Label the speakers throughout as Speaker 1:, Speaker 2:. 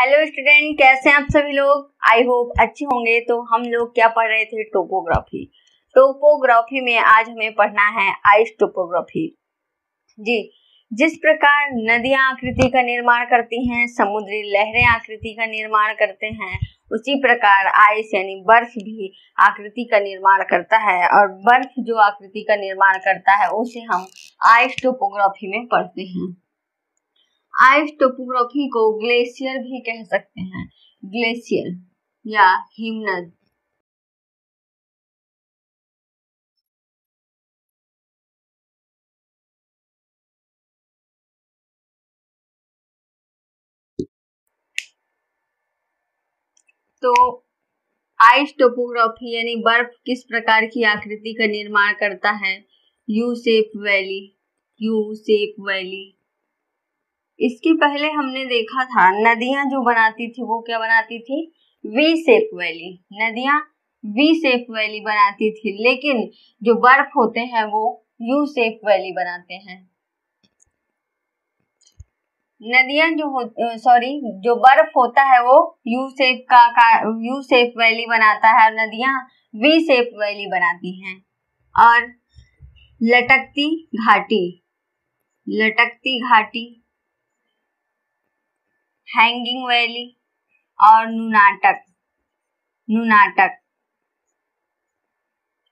Speaker 1: Hello student, कैसे हैं आप सभी लोग। आई होप अच्छे होंगे। तो हम लोग क्या पढ़ रहे थे, टोपोग्राफी। टोपोग्राफी में आज हमें पढ़ना है आइस टोपोग्राफी जी। जिस प्रकार नदियां आकृति का निर्माण करती हैं, समुद्री लहरें आकृति का निर्माण करते हैं, उसी प्रकार आइस यानी बर्फ भी आकृति का निर्माण करता है। और बर्फ जो आकृति का निर्माण करता है उसे हम आइस टोपोग्राफी में पढ़ते हैं। आइस टोपोग्राफी को ग्लेशियर भी कह सकते हैं, ग्लेशियर या हिमनद। तो आइस टोपोग्राफी यानी बर्फ किस प्रकार की आकृति का निर्माण करता है। U shape valley, U shape valley. इसके पहले हमने देखा था नदियां जो बनाती थी वो क्या बनाती थी, वी शेप वैली। नदियां वी शेप वैली बनाती थी, लेकिन जो बर्फ होते हैं वो यू शेप वैली बनाते हैं। नदियां जो बर्फ होता है वो यू शेप वैली बनाता है और नदियां वी शेप वैली बनाती हैं। और लटकती घाटी, हैंगिंग वैली और नुनाटक।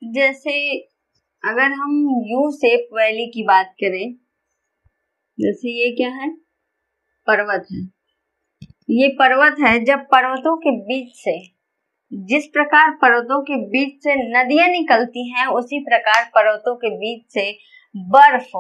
Speaker 1: जैसे अगर हम यू शेप वैली की बात करें, जैसे ये क्या है, पर्वत है। ये पर्वत है। जब पर्वतों के बीच से, जिस प्रकार पर्वतों के बीच से नदियां निकलती हैं, उसी प्रकार पर्वतों के बीच से बर्फ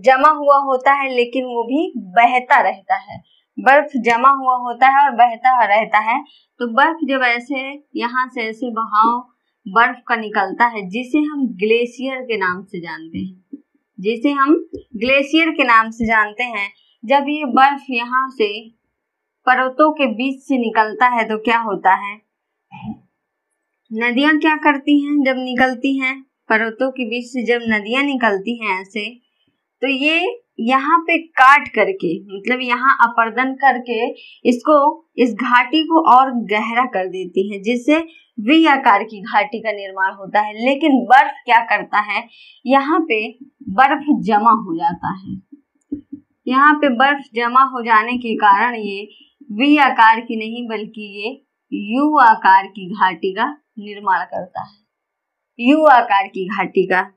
Speaker 1: जमा हुआ होता है, लेकिन वो भी बहता रहता है। बर्फ जमा हुआ होता है और बहता रहता है। तो बर्फ जब ऐसे यहाँ से ऐसे बहाव बर्फ का निकलता है, जिसे हम ग्लेशियर के नाम से जानते हैं, जब ये बर्फ यहाँ से पर्वतों के बीच से निकलता है तो क्या होता है, नदियां क्या करती हैं जब निकलती हैं पर्वतों के बीच से, जब नदियां निकलती हैं ऐसे, तो ये यहाँ पे काट करके, मतलब यहाँ अपर्दन करके इस घाटी को और गहरा कर देती है, जिससे वी आकार की घाटी का निर्माण होता है। लेकिन बर्फ क्या करता है, यहाँ पे बर्फ जमा हो जाता है। यहाँ पे बर्फ जमा हो जाने के कारण ये वी आकार की नहीं बल्कि ये यू आकार की घाटी का निर्माण करता है, यू आकार की घाटी का।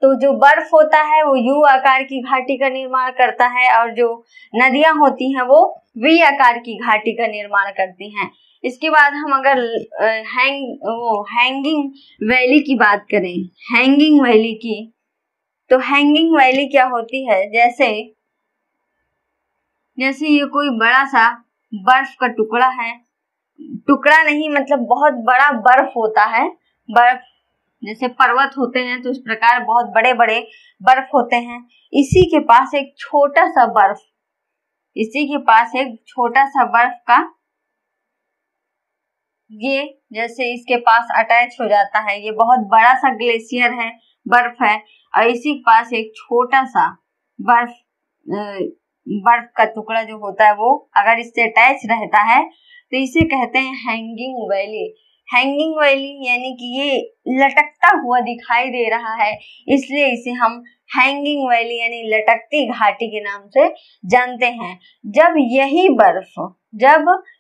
Speaker 1: तो जो बर्फ होता है वो यू आकार की घाटी का निर्माण करता है, और जो नदियां होती हैं वो वी आकार की घाटी का निर्माण करती हैं। इसके बाद हम अगर हैंगिंग वैली की बात करें, हैंगिंग वैली की, तो हैंगिंग वैली क्या होती है, जैसे ये कोई बड़ा सा बर्फ का टुकड़ा है, टुकड़ा नहीं मतलब बहुत बड़ा बर्फ होता है। बर्फ जैसे पर्वत होते हैं तो इस प्रकार बहुत बड़े बड़े बर्फ होते हैं। इसी के पास एक छोटा सा बर्फ का ये जैसे इसके पास अटैच हो जाता है। ये बहुत बड़ा सा ग्लेशियर है, बर्फ है, और इसी के पास एक छोटा सा बर्फ का टुकड़ा जो होता है वो अगर इससे अटैच रहता है तो इसे कहते हैं हैंगिंग वैली। हैंगिंग वैली यानी कि ये लटकता हुआ दिखाई दे रहा है, इसलिए इसे हम हैंगिंग वैली यानी लटकती घाटी के नाम से जानते हैं। जब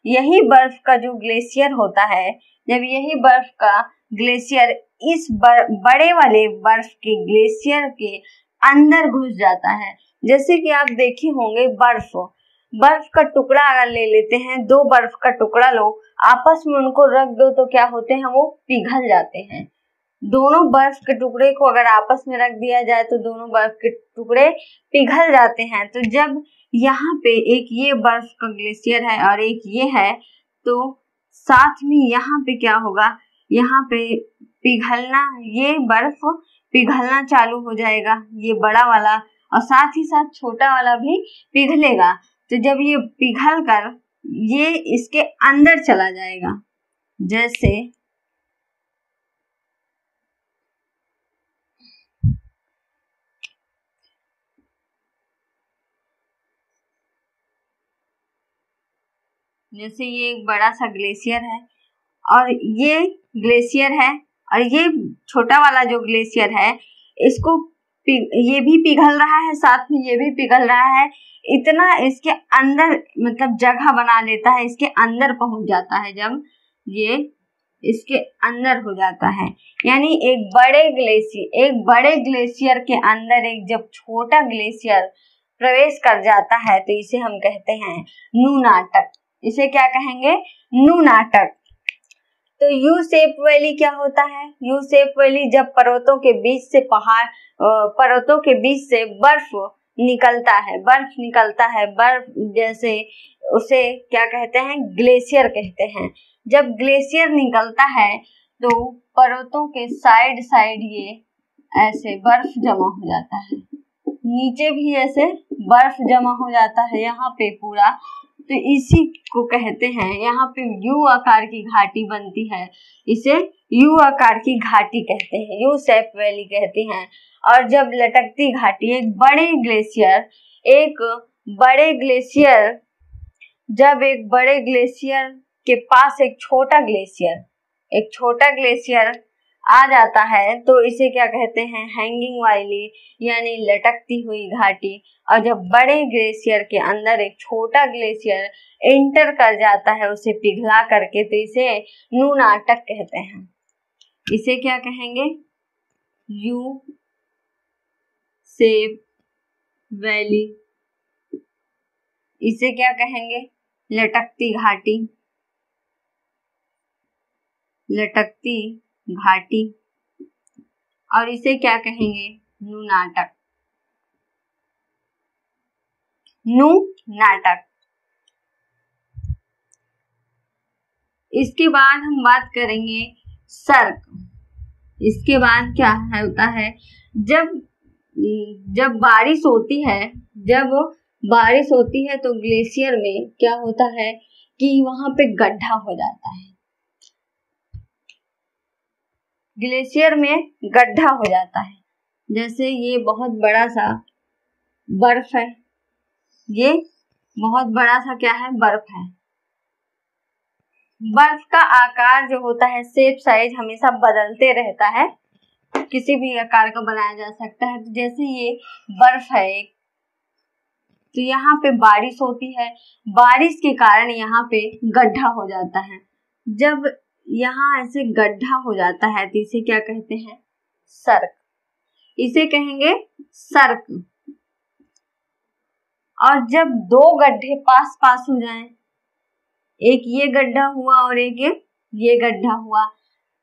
Speaker 1: यही बर्फ का जो ग्लेशियर होता है, जब यही बर्फ का ग्लेशियर इस बड़े वाले बर्फ के ग्लेशियर के अंदर घुस जाता है, जैसे कि आप देखे होंगे बर्फ का टुकड़ा अगर ले लेते हैं, दो बर्फ का टुकड़ा लो, आपस में उनको रख दो तो क्या होते हैं, वो पिघल जाते हैं। दोनों बर्फ के टुकड़े को अगर आपस में रख दिया जाए तो दोनों बर्फ के टुकड़े पिघल जाते हैं। तो जब यहाँ पे एक ये बर्फ का ग्लेशियर है और एक ये है, तो साथ में यहाँ पे क्या होगा, यहाँ पे ये बर्फ पिघलना चालू हो जाएगा, ये बड़ा वाला, और साथ ही साथ छोटा वाला भी पिघलेगा। तो जब ये पिघल कर ये इसके अंदर चला जाएगा, जैसे जैसे ये एक बड़ा सा ग्लेशियर है और ये ग्लेशियर है और ये छोटा वाला जो ग्लेशियर है इसको ये भी पिघल रहा है, साथ में ये भी पिघल रहा है। इतना इसके अंदर मतलब जगह बना लेता है, इसके अंदर पहुंच जाता है जब ये इसके अंदर हो जाता है। यानी एक बड़े ग्लेशियर के अंदर एक जब छोटा ग्लेशियर प्रवेश कर जाता है तो इसे हम कहते हैं नुनाटक। इसे क्या कहेंगे? नुनाटक। तो यू शेप वैली क्या होता है? यू शेप वैली जब पर्वतों के बीच से बर्फ निकलता है, बर्फ जैसे उसे क्या कहते हैं? ग्लेशियर कहते हैं। जब ग्लेशियर निकलता है तो पर्वतों के साइड ये ऐसे बर्फ जमा हो जाता है, नीचे भी ऐसे बर्फ जमा हो जाता है यहाँ पे पूरा। तो इसी को कहते हैं, यहाँ पे यू आकार की घाटी बनती है, इसे यू आकार की घाटी कहते हैं, यू शेप वैली कहते हैं। और जब लटकती घाटी एक बड़े ग्लेशियर के पास एक छोटा ग्लेशियर आ जाता है तो इसे क्या कहते हैं? हैंगिंग वैली यानी लटकती हुई घाटी। और जब बड़े ग्लेशियर के अंदर एक छोटा ग्लेशियर एंटर कर जाता है उसे पिघला करके तो इसे नुनाटक कहते हैं। इसे क्या कहेंगे? U shape valley. इसे क्या कहेंगे? लटकती घाटी। और इसे क्या कहेंगे? नुनाटक। इसके बाद हम बात करेंगे सर्क। इसके बाद क्या होता है? जब बारिश होती है तो ग्लेशियर में क्या होता है कि वहां पे गड्ढा हो जाता है, ग्लेशियर में गड्ढा हो जाता है। जैसे ये बहुत बड़ा सा बर्फ है, ये बहुत बड़ा सा क्या है? बर्फ है। बर्फ का आकार जो होता है, शेप साइज हमेशा बदलते रहता है, किसी भी आकार का बनाया जा सकता है। तो जैसे ये बर्फ है एक, तो यहाँ पे बारिश होती है, बारिश के कारण यहाँ पे गड्ढा हो जाता है। जब यहाँ ऐसे गड्ढा हो जाता है तो इसे क्या कहते हैं? सर्क। इसे कहेंगे सर्क। और जब दो गड्ढे पास हो जाएं, एक ये गड्ढा हुआ और एक ये गड्ढा हुआ,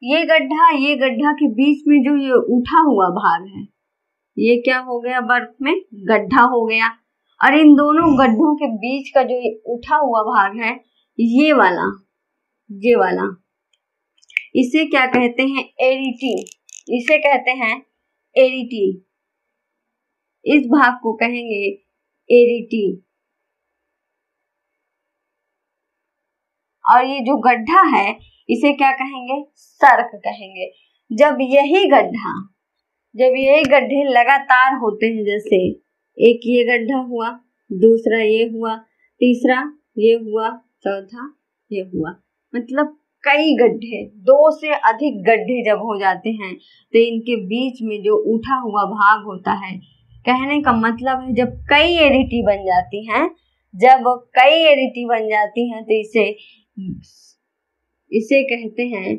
Speaker 1: ये गड्ढा के बीच में जो ये उठा हुआ भाग है ये क्या हो गया? बर्फ में गड्ढा हो गया। और इन दोनों गड्ढों के बीच का जो उठा हुआ भाग है ये वाला इसे क्या कहते हैं? एरिटी। इसे कहते हैं एरिटी। इस भाग को कहेंगे एरिटी। और ये जो गड्ढा है इसे क्या कहेंगे? सर्क कहेंगे। जब यही गड्ढे लगातार होते हैं, जैसे एक ये गड्ढा हुआ, दूसरा ये हुआ, तीसरा ये हुआ, चौथा ये हुआ, मतलब कई गड्ढे, 2 से अधिक गड्ढे जब हो जाते हैं तो इनके बीच में जो उठा हुआ भाग होता है, कहने का मतलब है जब कई एरिटी बन जाती हैं तो इसे कहते हैं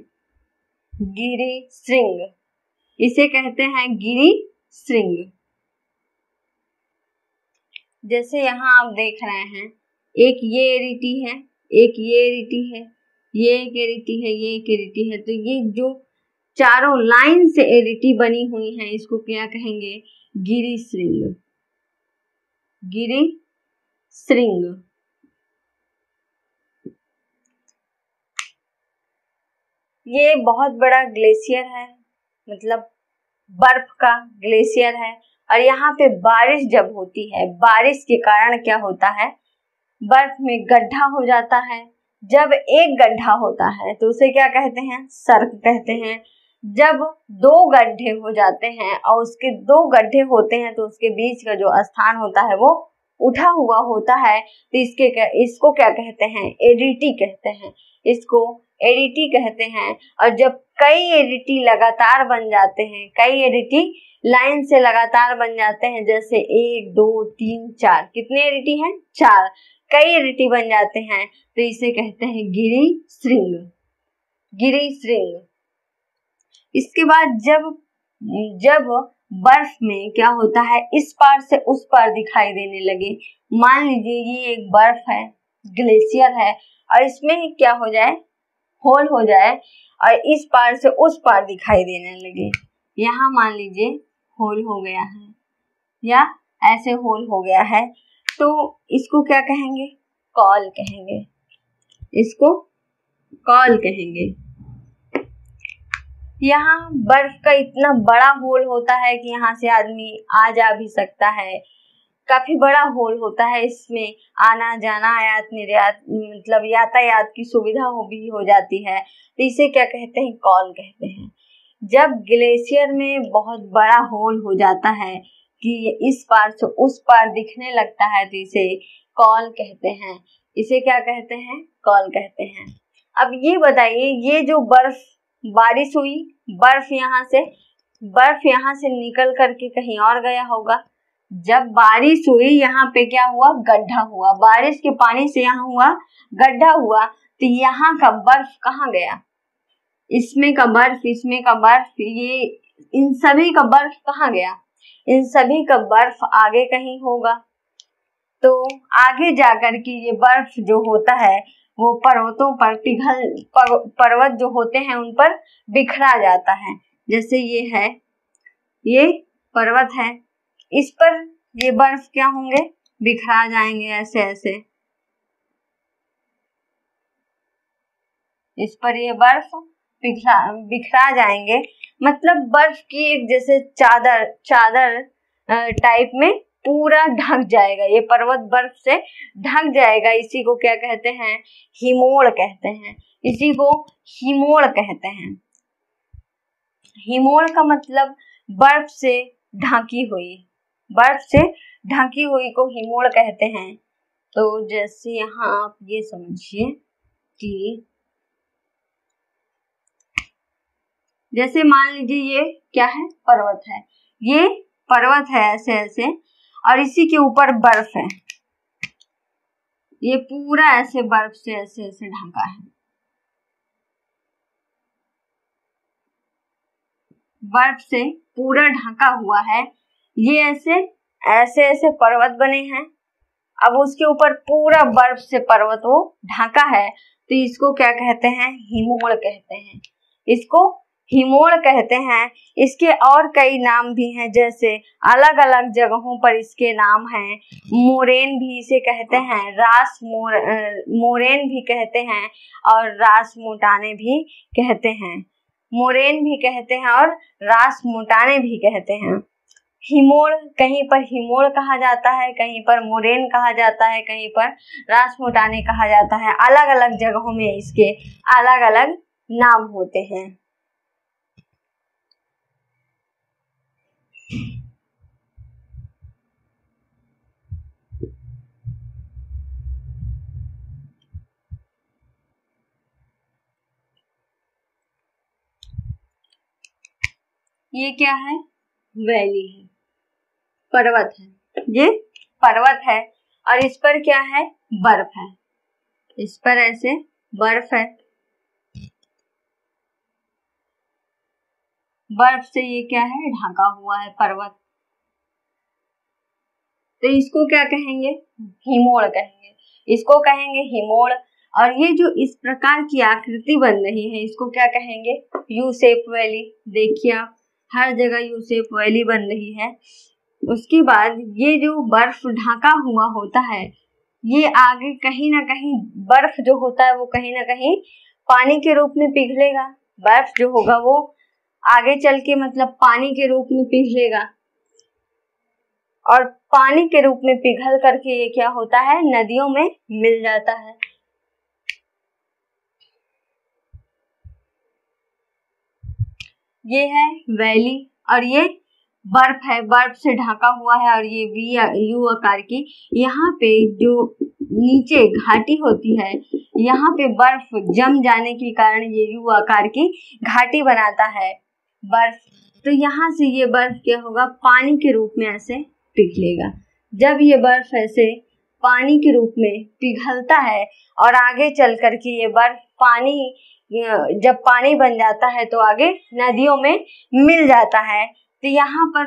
Speaker 1: गिरी श्रृंग। इसे कहते हैं गिरी श्रृंग। जैसे यहाँ आप देख रहे हैं, एक ये एरिटी है, एक ये एरिटी है, ये एक एरिटी है, ये एक एरिटी है। तो ये जो चारों लाइन से एरिटी बनी हुई है इसको क्या कहेंगे? गिरी श्रृंग। गिरी श्रृंग। ये बहुत बड़ा ग्लेशियर है, मतलब बर्फ का ग्लेशियर है। और यहाँ पे बारिश जब होती है, बारिश के कारण क्या होता है? बर्फ में गड्ढा हो जाता है। जब एक गड्ढा होता है तो उसे क्या कहते हैं? सर्क कहते हैं। जब 2 गड्ढे हो जाते हैं और उसके 2 गड्ढे होते हैं तो उसके बीच का जो स्थान होता है वो उठा हुआ होता है तो इसको क्या कहते हैं, एडिटी कहते हैं, इसको एडिटी कहते हैं। और जब कई एडिटी लगातार बन जाते हैं, कई एडिटी लाइन से लगातार बन जाते हैं, जैसे 1 2 3 4, कितने एडिटी हैं, 4, कई एडिटी बन जाते हैं तो इसे कहते हैं गिरी श्रृंग, गिरी श्रृंग। इसके बाद जब बर्फ में क्या होता है, इस पार से उस पार दिखाई देने लगे, मान लीजिए ये एक बर्फ है, ग्लेशियर है, और इसमें क्या हो जाए, होल हो जाए, और इस पार से उस पार दिखाई देने लगे, यहाँ मान लीजिए होल हो गया है या ऐसे होल हो गया है, तो इसको क्या कहेंगे, कॉल कहेंगे, इसको कॉल कहेंगे। यहाँ बर्फ का इतना बड़ा होल होता है कि यहाँ से आदमी आ जा भी सकता है, काफी बड़ा होल होता है, इसमें आना जाना आयात निर्यात मतलब यातायात की सुविधा हो जाती है, तो इसे क्या कहते हैं, कॉल कहते हैं। जब ग्लेशियर में बहुत बड़ा होल हो जाता है कि इस पार से उस पार दिखने लगता है तो इसे कॉल कहते हैं, इसे क्या कहते हैं, कॉल कहते हैं। अब ये बताइए, ये जो बर्फ बारिश हुई, बर्फ यहाँ से निकल करके कहीं और गया होगा, जब बारिश हुई यहाँ पे क्या हुआ, गड्ढा हुआ, बारिश के पानी से यहाँ हुआ गड्ढा हुआ, तो यहाँ का बर्फ कहाँ गया, इसमें का बर्फ, इसमें का बर्फ, ये इन सभी का बर्फ कहाँ गया, इन सभी का बर्फ आगे कहीं होगा, तो आगे जाकर के ये बर्फ जो होता है वो पर्वतों पर पर्वत जो होते हैं उन पर बिखरा जाता है। जैसे ये है, ये पर्वत है, इस पर ये बर्फ क्या होंगे, बिखरा जाएंगे, ऐसे ऐसे इस पर ये बर्फ बिखरा जाएंगे, मतलब बर्फ की एक जैसे चादर टाइप में पूरा ढक जाएगा, ये पर्वत बर्फ से ढक जाएगा। इसी को क्या कहते हैं, हिमोड़ कहते हैं, इसी को हिमोड़ कहते हैं। हिमोड़ का मतलब बर्फ से ढकी हुई, बर्फ से ढकी हुई को हिमोड़ कहते हैं। तो जैसे यहाँ आप ये समझिए कि जैसे मान लीजिए ये क्या है, पर्वत है, ये पर्वत है ऐसे ऐसे, और इसी के ऊपर बर्फ है, ये पूरा ऐसे बर्फ से ऐसे ऐसे ढका है, बर्फ से पूरा ढका हुआ है, ये ऐसे ऐसे ऐसे पर्वत बने हैं। अब उसके ऊपर पूरा बर्फ से पर्वत वो ढका है, तो इसको क्या कहते हैं, हिमोड़ कहते हैं, इसको हिमोड़ कहते हैं। इसके और कई नाम भी हैं, जैसे अलग अलग जगहों पर इसके नाम हैं। मोरेन भी इसे कहते हैं, मोरेन भी कहते हैं, और रास मोटाने भी कहते हैं, मोरेन भी कहते हैं और रास मोटाने भी कहते हैं। हिमोड़, कहीं पर हिमोड़ कहा जाता है, कहीं पर मोरेन कहा जाता है, कहीं पर रास मोटाने कहा जाता है। अलग अलग जगहों में इसके अलग अलग नाम होते हैं। ये क्या है, वैली है, पर्वत है, ये पर्वत है, और इस पर क्या है, बर्फ है, इस पर ऐसे बर्फ है, बर्फ से ये क्या है, ढका हुआ है पर्वत, तो इसको क्या कहेंगे, हिमोड़ कहेंगे, इसको कहेंगे हिमोड़। और ये जो इस प्रकार की आकृति बन रही है इसको क्या कहेंगे, यू शेप वैली। देखिए आप, हर जगह यू शेप वैली बन रही है। उसके बाद ये जो बर्फ ढका हुआ होता है, ये आगे कहीं ना कहीं बर्फ जो होता है वो कहीं ना कहीं पानी के रूप में पिघलेगा, बर्फ जो होगा वो आगे चल के मतलब पानी के रूप में पिघलेगा, और पानी के रूप में पिघल करके ये क्या होता है, नदियों में मिल जाता है। ये है वैली, और ये बर्फ है, बर्फ से ढका हुआ है और ये यू आकार की, यहाँ पे जो नीचे घाटी होती है, यहाँ पे बर्फ जम जाने के कारण ये यू आकार की घाटी बनाता है बर्फ। तो यहाँ से ये बर्फ क्या होगा, पानी के रूप में ऐसे पिघलेगा। जब ये बर्फ ऐसे पानी के रूप में पिघलता है और आगे चल कर के ये बर्फ पानी, जब पानी बन जाता है तो आगे नदियों में मिल जाता है। तो यहाँ पर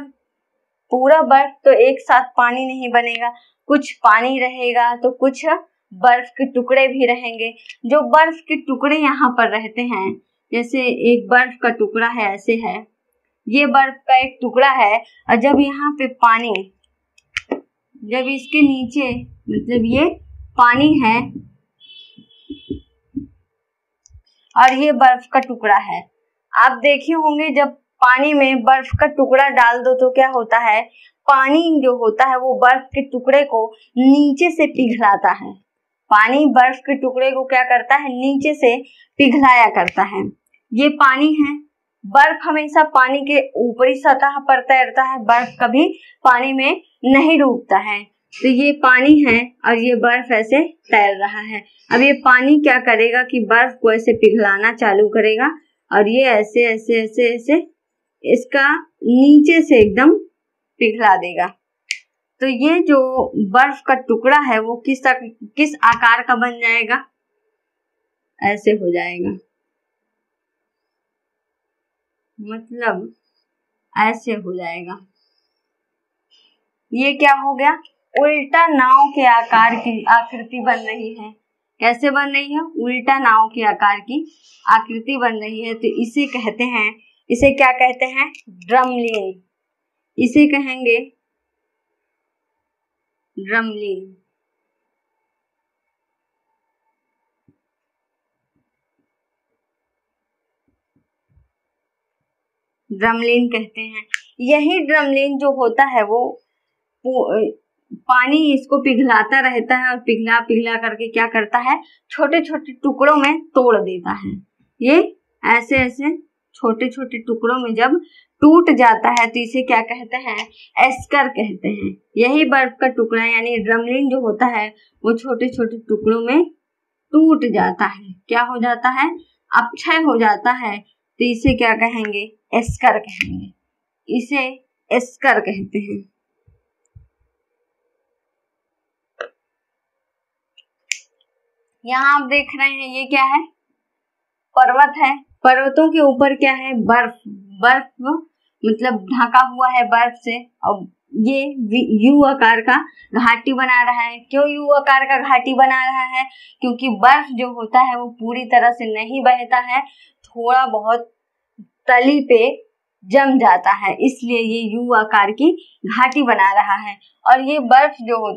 Speaker 1: पूरा बर्फ तो एक साथ पानी नहीं बनेगा, कुछ पानी रहेगा तो कुछ बर्फ के टुकड़े भी रहेंगे। जो बर्फ के टुकड़े यहाँ पर रहते हैं, जैसे एक बर्फ का टुकड़ा है, ऐसे है, ये बर्फ का एक टुकड़ा है, और जब यहाँ पे पानी, जब इसके नीचे मतलब ये पानी है और ये बर्फ का टुकड़ा है, आप देखे होंगे जब पानी में बर्फ का टुकड़ा डाल दो तो क्या होता है, पानी जो होता है वो बर्फ के टुकड़े को नीचे से पिघलाता है। पानी बर्फ के टुकड़े को क्या करता है, नीचे से पिघलाया करता है। ये पानी है, बर्फ हमेशा पानी के ऊपरी सतह पर तैरता है, बर्फ कभी पानी में नहीं डूबता है। तो ये पानी है और ये बर्फ ऐसे तैर रहा है। अब ये पानी क्या करेगा कि बर्फ को ऐसे पिघलाना चालू करेगा और ये ऐसे ऐसे ऐसे ऐसे इसका नीचे से एकदम पिघला देगा। तो ये जो बर्फ का टुकड़ा है वो किस आकार का बन जाएगा, ऐसे हो जाएगा, मतलब ऐसे हो जाएगा। ये क्या हो गया, उल्टा नाव के आकार की आकृति बन रही है। कैसे बन रही है, उल्टा नाव के आकार की आकृति बन रही है। तो इसे कहते हैं, इसे क्या कहते हैं, ड्रमलीन, इसे कहेंगे ड्रमलीन। ड्रमलीन कहते हैं। यही ड्रमलीन जो होता है वो पानी इसको पिघलाता रहता है और पिघला पिघला करके क्या करता है, छोटे छोटे टुकड़ों में तोड़ देता है। ये ऐसे ऐसे छोटे छोटे टुकड़ों में जब टूट जाता है तो इसे क्या कहते हैं, एस्कर कहते हैं। यही बर्फ का टुकड़ा यानी ड्रमलीन जो होता है वो छोटे छोटे टुकड़ों में टूट जाता है, क्या हो जाता है, अपक्षय हो जाता है। तो इसे क्या कहेंगे, एस्कर कहेंगे, इसे एस्कर कहते हैं। यहाँ आप देख रहे हैं ये क्या है, पर्वत है, पर्वतों के ऊपर क्या है, बर्फ, बर्फ मतलब ढका हुआ है बर्फ से, और ये यू आकार का घाटी बना रहा है। क्यों यू आकार का घाटी बना रहा है, क्योंकि बर्फ जो होता है वो पूरी तरह से नहीं बहता है, थोड़ा बहुत तली पे जम जाता है, इसलिए ये यू आकार की घाटी बना रहा है। और ये बर्फ जो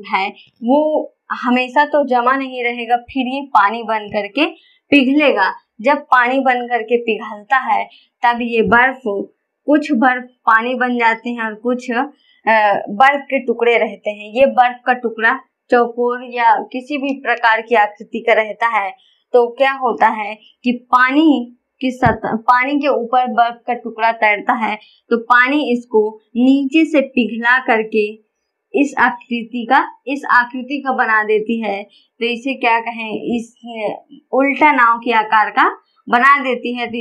Speaker 1: है वो हमेशा तो जमा नहीं रहेगा, फिर ये पानी बन करके पिघलेगा। जब पानी बन करके पिघलता है तब ये बर्फ, कुछ बर्फ पानी बन जाते हैं और कुछ बर्फ के टुकड़े रहते हैं। ये बर्फ का टुकड़ा चौकोर या किसी भी प्रकार की आकृति का रहता है। तो क्या होता है कि पानी के ऊपर बर्फ का टुकड़ा तैरता है तो पानी इसको नीचे से पिघला करके इस आकृति का बना देती है। तो इसे क्या कहें, इस उल्टा नाव के आकार का बना देती है। तो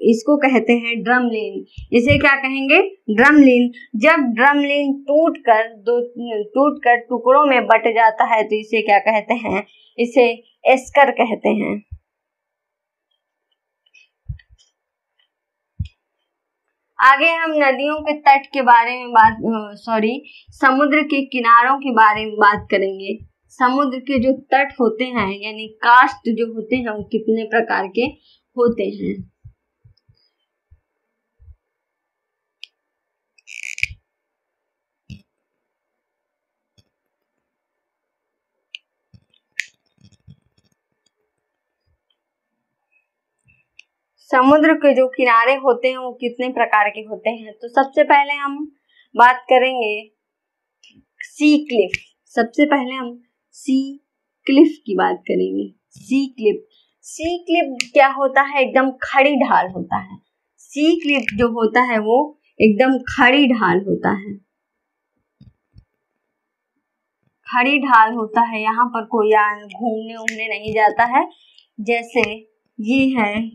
Speaker 1: इसको कहते हैं ड्रमलीन। इसे क्या कहेंगे, ड्रमलीन। जब ड्रमलीन टूटकर टुकड़ों में बट जाता है तो इसे क्या कहते हैं, इसे एस्कर कहते हैं। आगे हम नदियों के तट के बारे में समुद्र के किनारों के बारे में बात करेंगे। समुद्र के जो तट होते हैं यानी कास्ट जो होते हैं वो कितने प्रकार के होते हैं। समुद्र के जो किनारे होते हैं वो कितने प्रकार के होते हैं। तो सबसे पहले हम बात करेंगे सी क्लिफ। सबसे पहले हम सी क्लिफ की बात करेंगे। सी क्लिफ क्या होता है, एकदम खड़ी ढाल होता है। सी क्लिफ जो होता है वो एकदम खड़ी ढाल होता है, खड़ी ढाल होता है। यहाँ पर कोई घूमने उमने नहीं जाता है। जैसे ये है,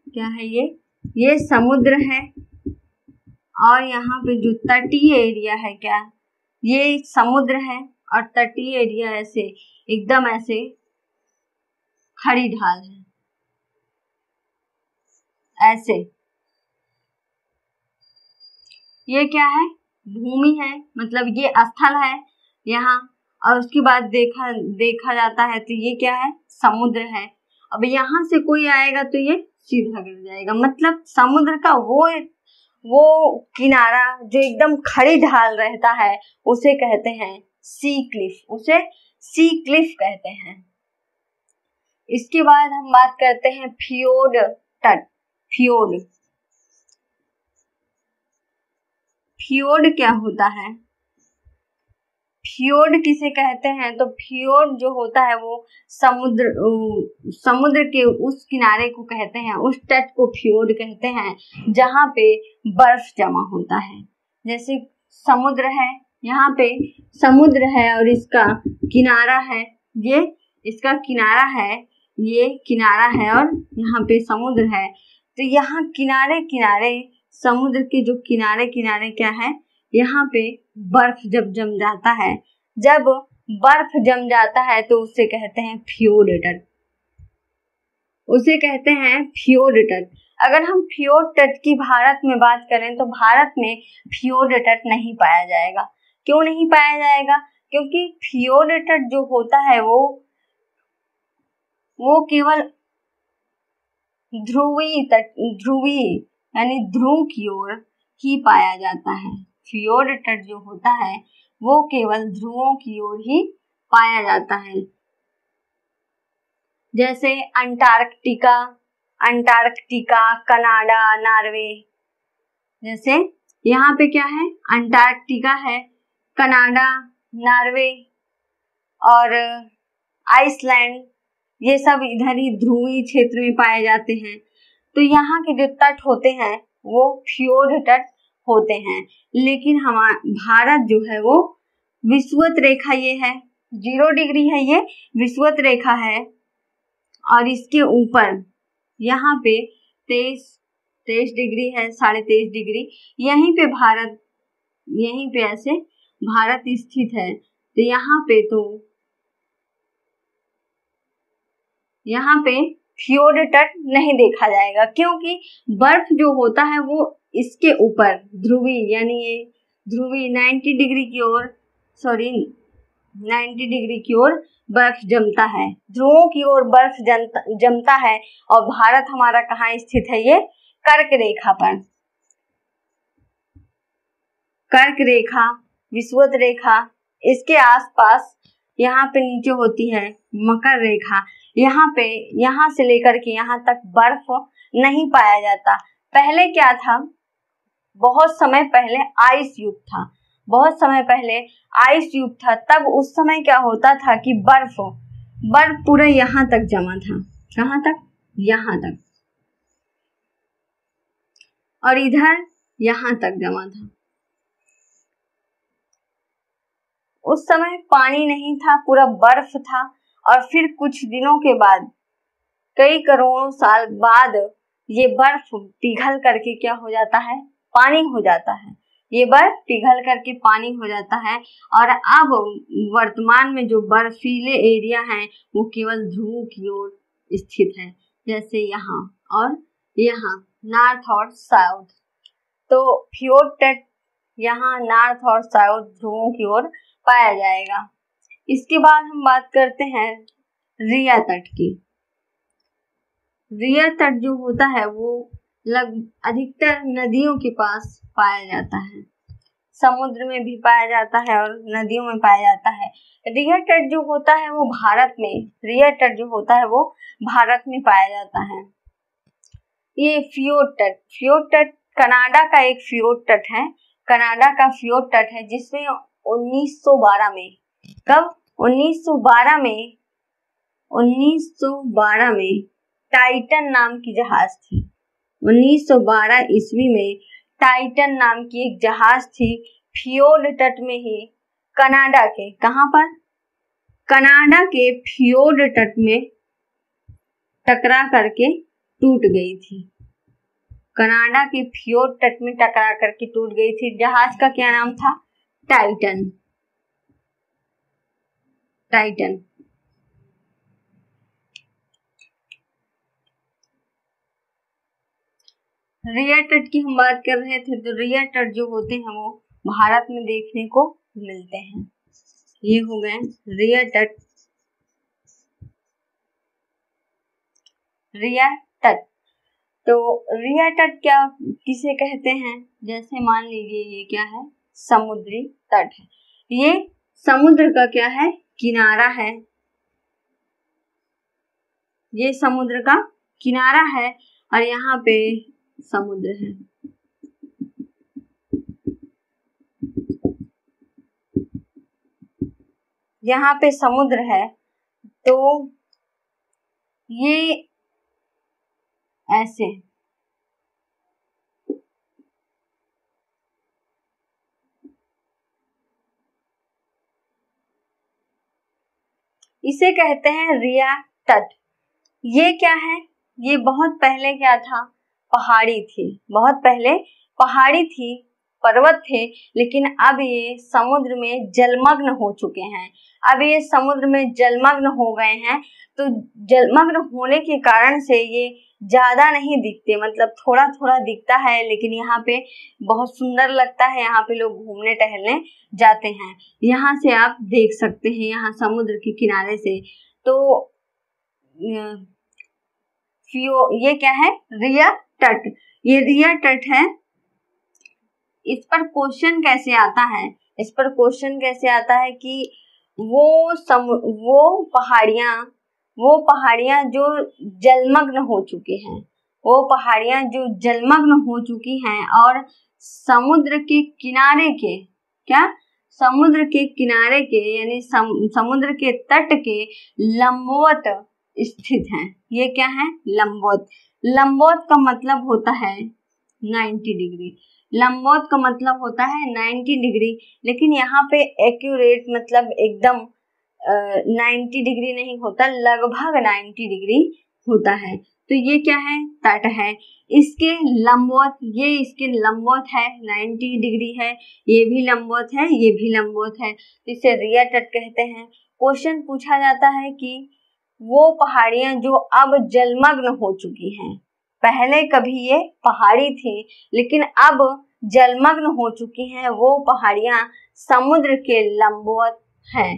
Speaker 1: क्या है ये समुद्र है, और यहाँ पे जो तटीय एरिया है, क्या ये समुद्र है और तटीय एरिया ऐसे एकदम ऐसे खड़ी ढाल है, ऐसे। ये क्या है, भूमि है, मतलब ये स्थल है यहाँ। और उसके बाद देखा जाता है तो ये क्या है, समुद्र है। अब यहाँ से कोई आएगा तो ये सीधा गिर जाएगा, मतलब समुद्र का वो किनारा जो एकदम खड़ी ढाल रहता है उसे कहते हैं सी क्लिफ, उसे सी क्लिफ कहते हैं। इसके बाद हम बात करते हैं फियोर्ड तट। फियोर्ड क्या होता है, फियोर्ड किसे कहते हैं, तो फियोर्ड जो होता है वो समुद्र के उस किनारे को कहते हैं, उस तट को फियोर्ड कहते हैं जहाँ पे बर्फ जमा होता है। जैसे समुद्र है, यहाँ पे समुद्र है और इसका किनारा है, ये इसका किनारा है, ये किनारा है और यहाँ पे समुद्र है। तो यहाँ किनारे किनारे, समुद्र के जो किनारे किनारे क्या है, यहाँ पे बर्फ जब जम जाता है, जब बर्फ जम जाता है तो उसे कहते हैं फियोर्ड तट, उसे कहते हैं फियोर्ड तट। अगर हम फियोर्ड तट की भारत में बात करें तो भारत में फियोर्ड तट नहीं पाया जाएगा। क्यों नहीं पाया जाएगा, क्योंकि फियोर्ड तट जो होता है वो केवल ध्रुवीय यानी ध्रुव की ओर ही पाया जाता है। फियोर्ड तट जो होता है वो केवल ध्रुवों की ओर ही पाया जाता है। जैसे अंटार्कटिका, कनाडा, नॉर्वे। जैसे यहाँ पे क्या है, अंटार्कटिका है, कनाडा, नॉर्वे और आइसलैंड, ये सब इधर ही ध्रुवीय क्षेत्र में पाए जाते हैं। तो यहाँ के जो तट होते हैं वो फियोर्ड तट होते हैं। लेकिन हमारा भारत जो है वो विषुवत रेखा, ये है 0 डिग्री है, ये विषुवत रेखा है और इसके ऊपर यहाँ पे 23 डिग्री है, 23.5 डिग्री, यहीं पे ऐसे भारत स्थित है। तो यहाँ पे फियोर्ड तट नहीं देखा जाएगा, क्योंकि बर्फ जो होता है वो इसके ऊपर ध्रुवीय यानी ये ध्रुवीय 90 डिग्री की ओर बर्फ जमता है, ध्रुवों की ओर बर्फ जमता है। और भारत हमारा कहाँ स्थित है, ये कर्क रेखा पर, कर्क रेखा, विषुवत रेखा, इसके आसपास यहाँ पे नीचे होती है मकर रेखा। यहाँ से लेकर के यहाँ तक बर्फ नहीं पाया जाता। पहले क्या था, बहुत समय पहले आइस युग था, तब उस समय क्या होता था कि बर्फ पूरा यहाँ तक जमा था, कहाँ तक, यहाँ तक, और इधर यहाँ तक जमा था। उस समय पानी नहीं था, पूरा बर्फ था। और फिर कुछ दिनों के बाद, कई करोड़ों साल बाद, ये बर्फ पिघल करके क्या हो जाता है, पानी हो जाता है। ये बर्फ पिघल करके पानी हो जाता है। और अब वर्तमान में जो बर्फीले एरिया हैं वो केवल ध्रुव की ओर स्थित है, जैसे यहाँ और यहाँ, नॉर्थ और साउथ। तो फियोर्ड तट यहाँ नॉर्थ और साउथ ध्रुवों की ओर पाया जाएगा। इसके बाद हम बात करते हैं रिया तट की। रिया तट जो होता है वो अधिकतर नदियों के पास पाया जाता है, समुद्र में भी पाया जाता है और नदियों में पाया जाता है। रिया तट जो होता है वो भारत में पाया जाता है। ये फियोर्ड तट कनाडा का एक फियोर्ड तट है, कनाडा का फियोर्ड तट है, जिसमें 1912 में, कब, 1912 में टाइटन नाम की जहाज थी। 1912 ईस्वी में टाइटन नाम की एक जहाज थी, फियोर्ड तट में ही कनाडा के, कहां पर, कनाडा के फियोर्ड तट में टकरा करके टूट गई थी। कनाडा के फियोर्ड तट में टकरा करके टूट गई थी। जहाज का क्या नाम था, टाइटन। टाइटन। रियर तट की हम बात कर रहे थे, तो रियर तट जो होते हैं वो भारत में देखने को मिलते हैं। ये हो गए रियर तट। रियर तट, तो रियर तट क्या किसे कहते हैं, जैसे मान लीजिए ये क्या है, समुद्री तट है। ये समुद्र का क्या है, किनारा है। ये समुद्र का किनारा है और यहाँ पे समुद्र है। यहाँ पे समुद्र है, तो ये ऐसे इसे कहते हैं रियर तट। ये क्या है, ये बहुत पहले क्या था, पहाड़ी थी। बहुत पहले पहाड़ी थी, पर्वत थे, लेकिन अब ये समुद्र में जलमग्न हो चुके हैं। अब ये समुद्र में जलमग्न हो गए हैं, तो जलमग्न होने के कारण से ये ज्यादा नहीं दिखते, मतलब थोड़ा थोड़ा दिखता है, लेकिन यहाँ पे बहुत सुंदर लगता है। यहाँ पे लोग घूमने टहलने जाते हैं। यहाँ से आप देख सकते हैं, यहाँ समुद्र के किनारे से। तो ये क्या है, रियर तट। ये रियर तट है। इस पर क्वेश्चन कैसे आता है, इस पर क्वेश्चन कैसे आता है कि वो पहाड़ियां जो जलमग्न हो चुके हैं, वो पहाड़ियां जो जलमग्न हो चुकी हैं और समुद्र के किनारे के, क्या, समुद्र के किनारे के यानी समुद्र के तट के लंबवत स्थित हैं। ये क्या है, लंबवत। लंबवत का मतलब होता है 90 डिग्री। लंबवत का मतलब होता है 90 डिग्री, लेकिन यहाँ पे एक्यूरेट मतलब एकदम 90 डिग्री नहीं होता, लगभग 90 डिग्री होता है। तो ये क्या है, तट है। इसके लंबवत, ये इसके लंबवत है, 90 डिग्री है। ये भी लंबवत है, ये भी लंबवत है, इसे रियर तट कहते हैं। क्वेश्चन पूछा जाता है कि वो पहाड़ियां जो अब जलमग्न हो चुकी हैं, पहले कभी ये पहाड़ी थी लेकिन अब जलमग्न हो चुकी हैं, वो पहाड़ियां समुद्र के लंबवत हैं।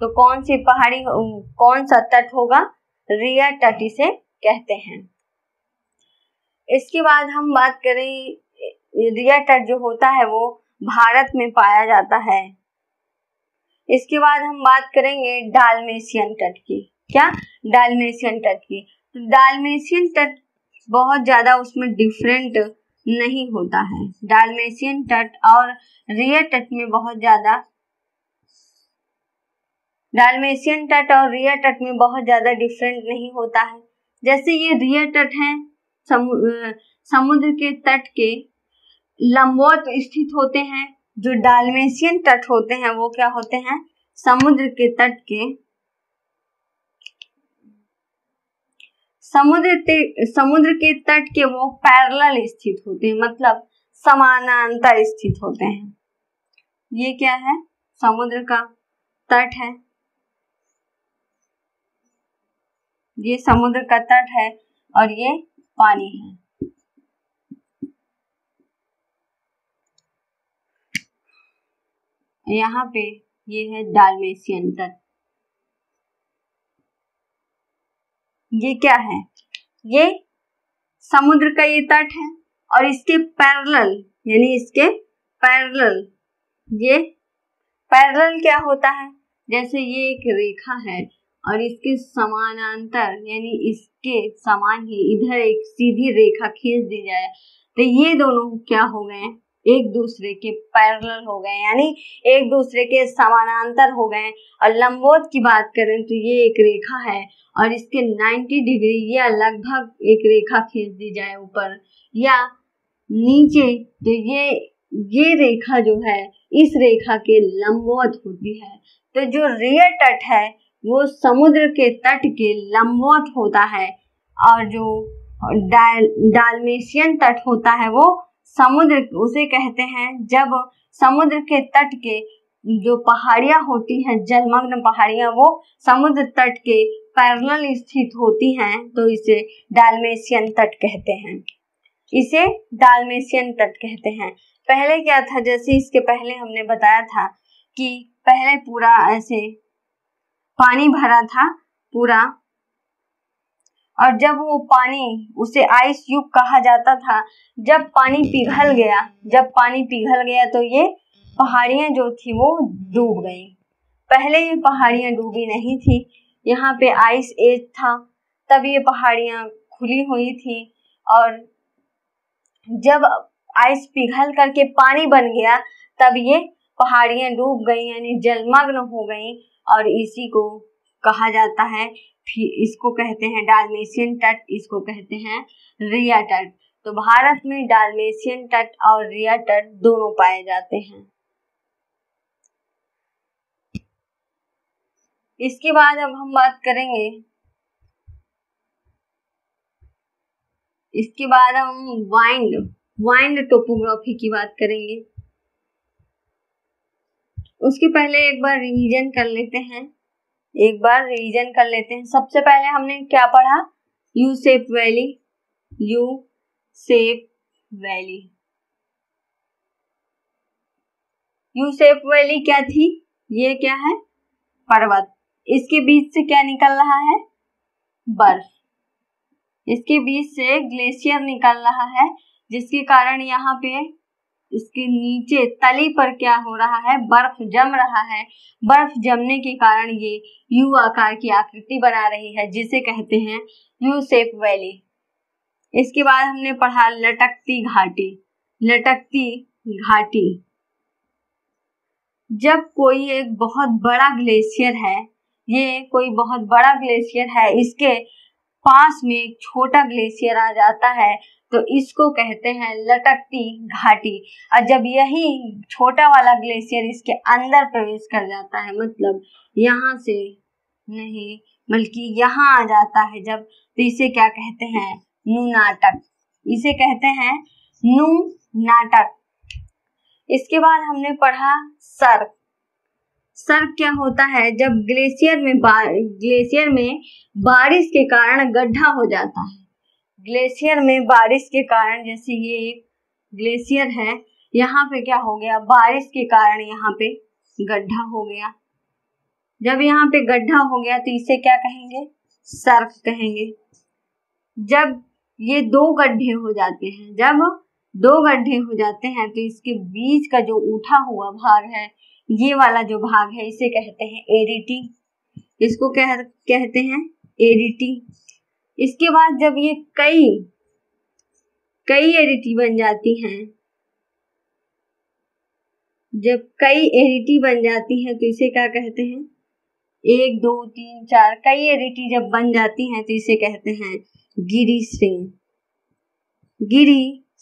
Speaker 1: तो कौन सी पहाड़ी, कौन सा तट होगा, रियर तट इसे कहते हैं। इसके बाद हम बात करें, रियर तट जो होता है वो भारत में पाया जाता है। इसके बाद हम बात करेंगे डालमेशियन तट की। क्या, डालमेशियन तट की। तो डालमेशियन तट बहुत ज्यादा उसमें डिफरेंट नहीं होता है। डालमेशियन तट और रियर तट में बहुत ज्यादा, डालमेशियन तट और रियर तट में बहुत ज्यादा डिफरेंट नहीं होता है। जैसे ये रियर तट है, समुद्र के तट के लंबवत स्थित होते हैं। जो डालमेशियन तट होते हैं वो क्या होते हैं, समुद्र के तट के समुद्र के तट के वो पैरेलल स्थित होते हैं, मतलब समानांतर स्थित होते हैं। ये क्या है, समुद्र का तट है, ये समुद्र का तट है और ये पानी है। यहाँ पे ये है डालमेशियन तट। ये क्या है, ये समुद्र का ये तट है और इसके पैरेलल, यानी इसके पैरेलल, ये पैरेलल क्या होता है, जैसे ये एक रेखा है और इसके समानांतर यानी इसके समान ही इधर एक सीधी रेखा खींच दी जाए, तो ये दोनों क्या हो गए, एक दूसरे के पैरेलल हो गए, यानी एक दूसरे के समानांतर हो गए। और लंबवत की बात करें तो ये एक रेखा है और इसके 90 डिग्री या लगभग एक रेखा खींच दी जाए ऊपर, या नीचे, तो ये रेखा जो है इस रेखा के लंबवत होती है। तो जो रियर तट है वो समुद्र के तट के लंबवत होता है, और जो डाल्मेशियन तट होता है वो समुद्र, उसे कहते हैं जब समुद्र के तट के जो पहाड़ियां होती हैं, जलमग्न पहाड़ियां, वो समुद्र तट के पैरेलल स्थित होती हैं, तो इसे डाल्मेशियन तट कहते हैं। इसे डाल्मेशियन तट कहते हैं। पहले क्या था, जैसे इसके पहले हमने बताया था कि पहले पूरा ऐसे पानी भरा था पूरा, और जब वो पानी, उसे आइस युग कहा जाता था। जब पानी पिघल गया तो ये पहाड़ियां जो थी वो डूब गई। पहले ये पहाड़ियां डूबी नहीं थी, यहाँ पे आइस एज था, तब ये पहाड़ियां खुली हुई थी, और जब आइस पिघल करके पानी बन गया तब ये पहाड़ियां डूब गई, यानी जलमग्न हो गई, और इसी को कहा जाता है, इसको कहते हैं डाल्मेशियन तट, इसको कहते हैं रिया तट। तो भारत में डाल्मेशियन तट और रिया तट दोनों पाए जाते हैं। इसके बाद अब हम बात करेंगे, इसके बाद हम वाइंड टोपोग्राफी की बात करेंगे। उसके पहले एक बार रिवीजन कर लेते हैं। सबसे पहले हमने क्या पढ़ा, U shape valley. U shape valley क्या थी, ये क्या है, पर्वत, इसके बीच से क्या निकल रहा है, बर्फ, इसके बीच से ग्लेशियर निकल रहा है, जिसके कारण यहाँ पे इसके नीचे तली पर क्या हो रहा है, बर्फ जम रहा है। बर्फ जमने के कारण ये यू आकार की आकृति बना रही है, जिसे कहते हैं यू शेप वैली। इसके बाद हमने पढ़ा लटकती घाटी। जब कोई एक बहुत बड़ा ग्लेशियर है, ये कोई बहुत बड़ा ग्लेशियर है, इसके पास में एक छोटा ग्लेशियर आ जाता है, तो इसको कहते हैं लटकती घाटी। और जब यही छोटा वाला ग्लेशियर इसके अंदर प्रवेश कर जाता है, मतलब यहाँ से नहीं बल्कि यहाँ आ जाता है जब, तो इसे क्या कहते हैं, नुनाटक। इसे कहते हैं नुनाटक। इसके बाद हमने पढ़ा सर्क क्या होता है, जब ग्लेशियर में बारिश के कारण गड्ढा हो जाता है। ग्लेशियर में बारिश के कारण, जैसे ये एक ग्लेशियर है, यहाँ पे क्या हो गया, बारिश के कारण यहाँ पे गड्ढा हो गया। जब यहाँ पे गड्ढा हो गया तो इसे क्या कहेंगे, सर्क कहेंगे। जब ये दो गड्ढे हो जाते हैं, तो इसके बीच का जो उठा हुआ भाग है, ये वाला जो भाग है, इसे कहते हैं एरिटी। इसको कहते हैं एरिटी। इसके बाद जब ये कई एरिटी बन जाती हैं, तो इसे क्या कहते हैं, 1 2 3 4 कई एरिटी जब बन जाती हैं तो इसे कहते हैं गिरी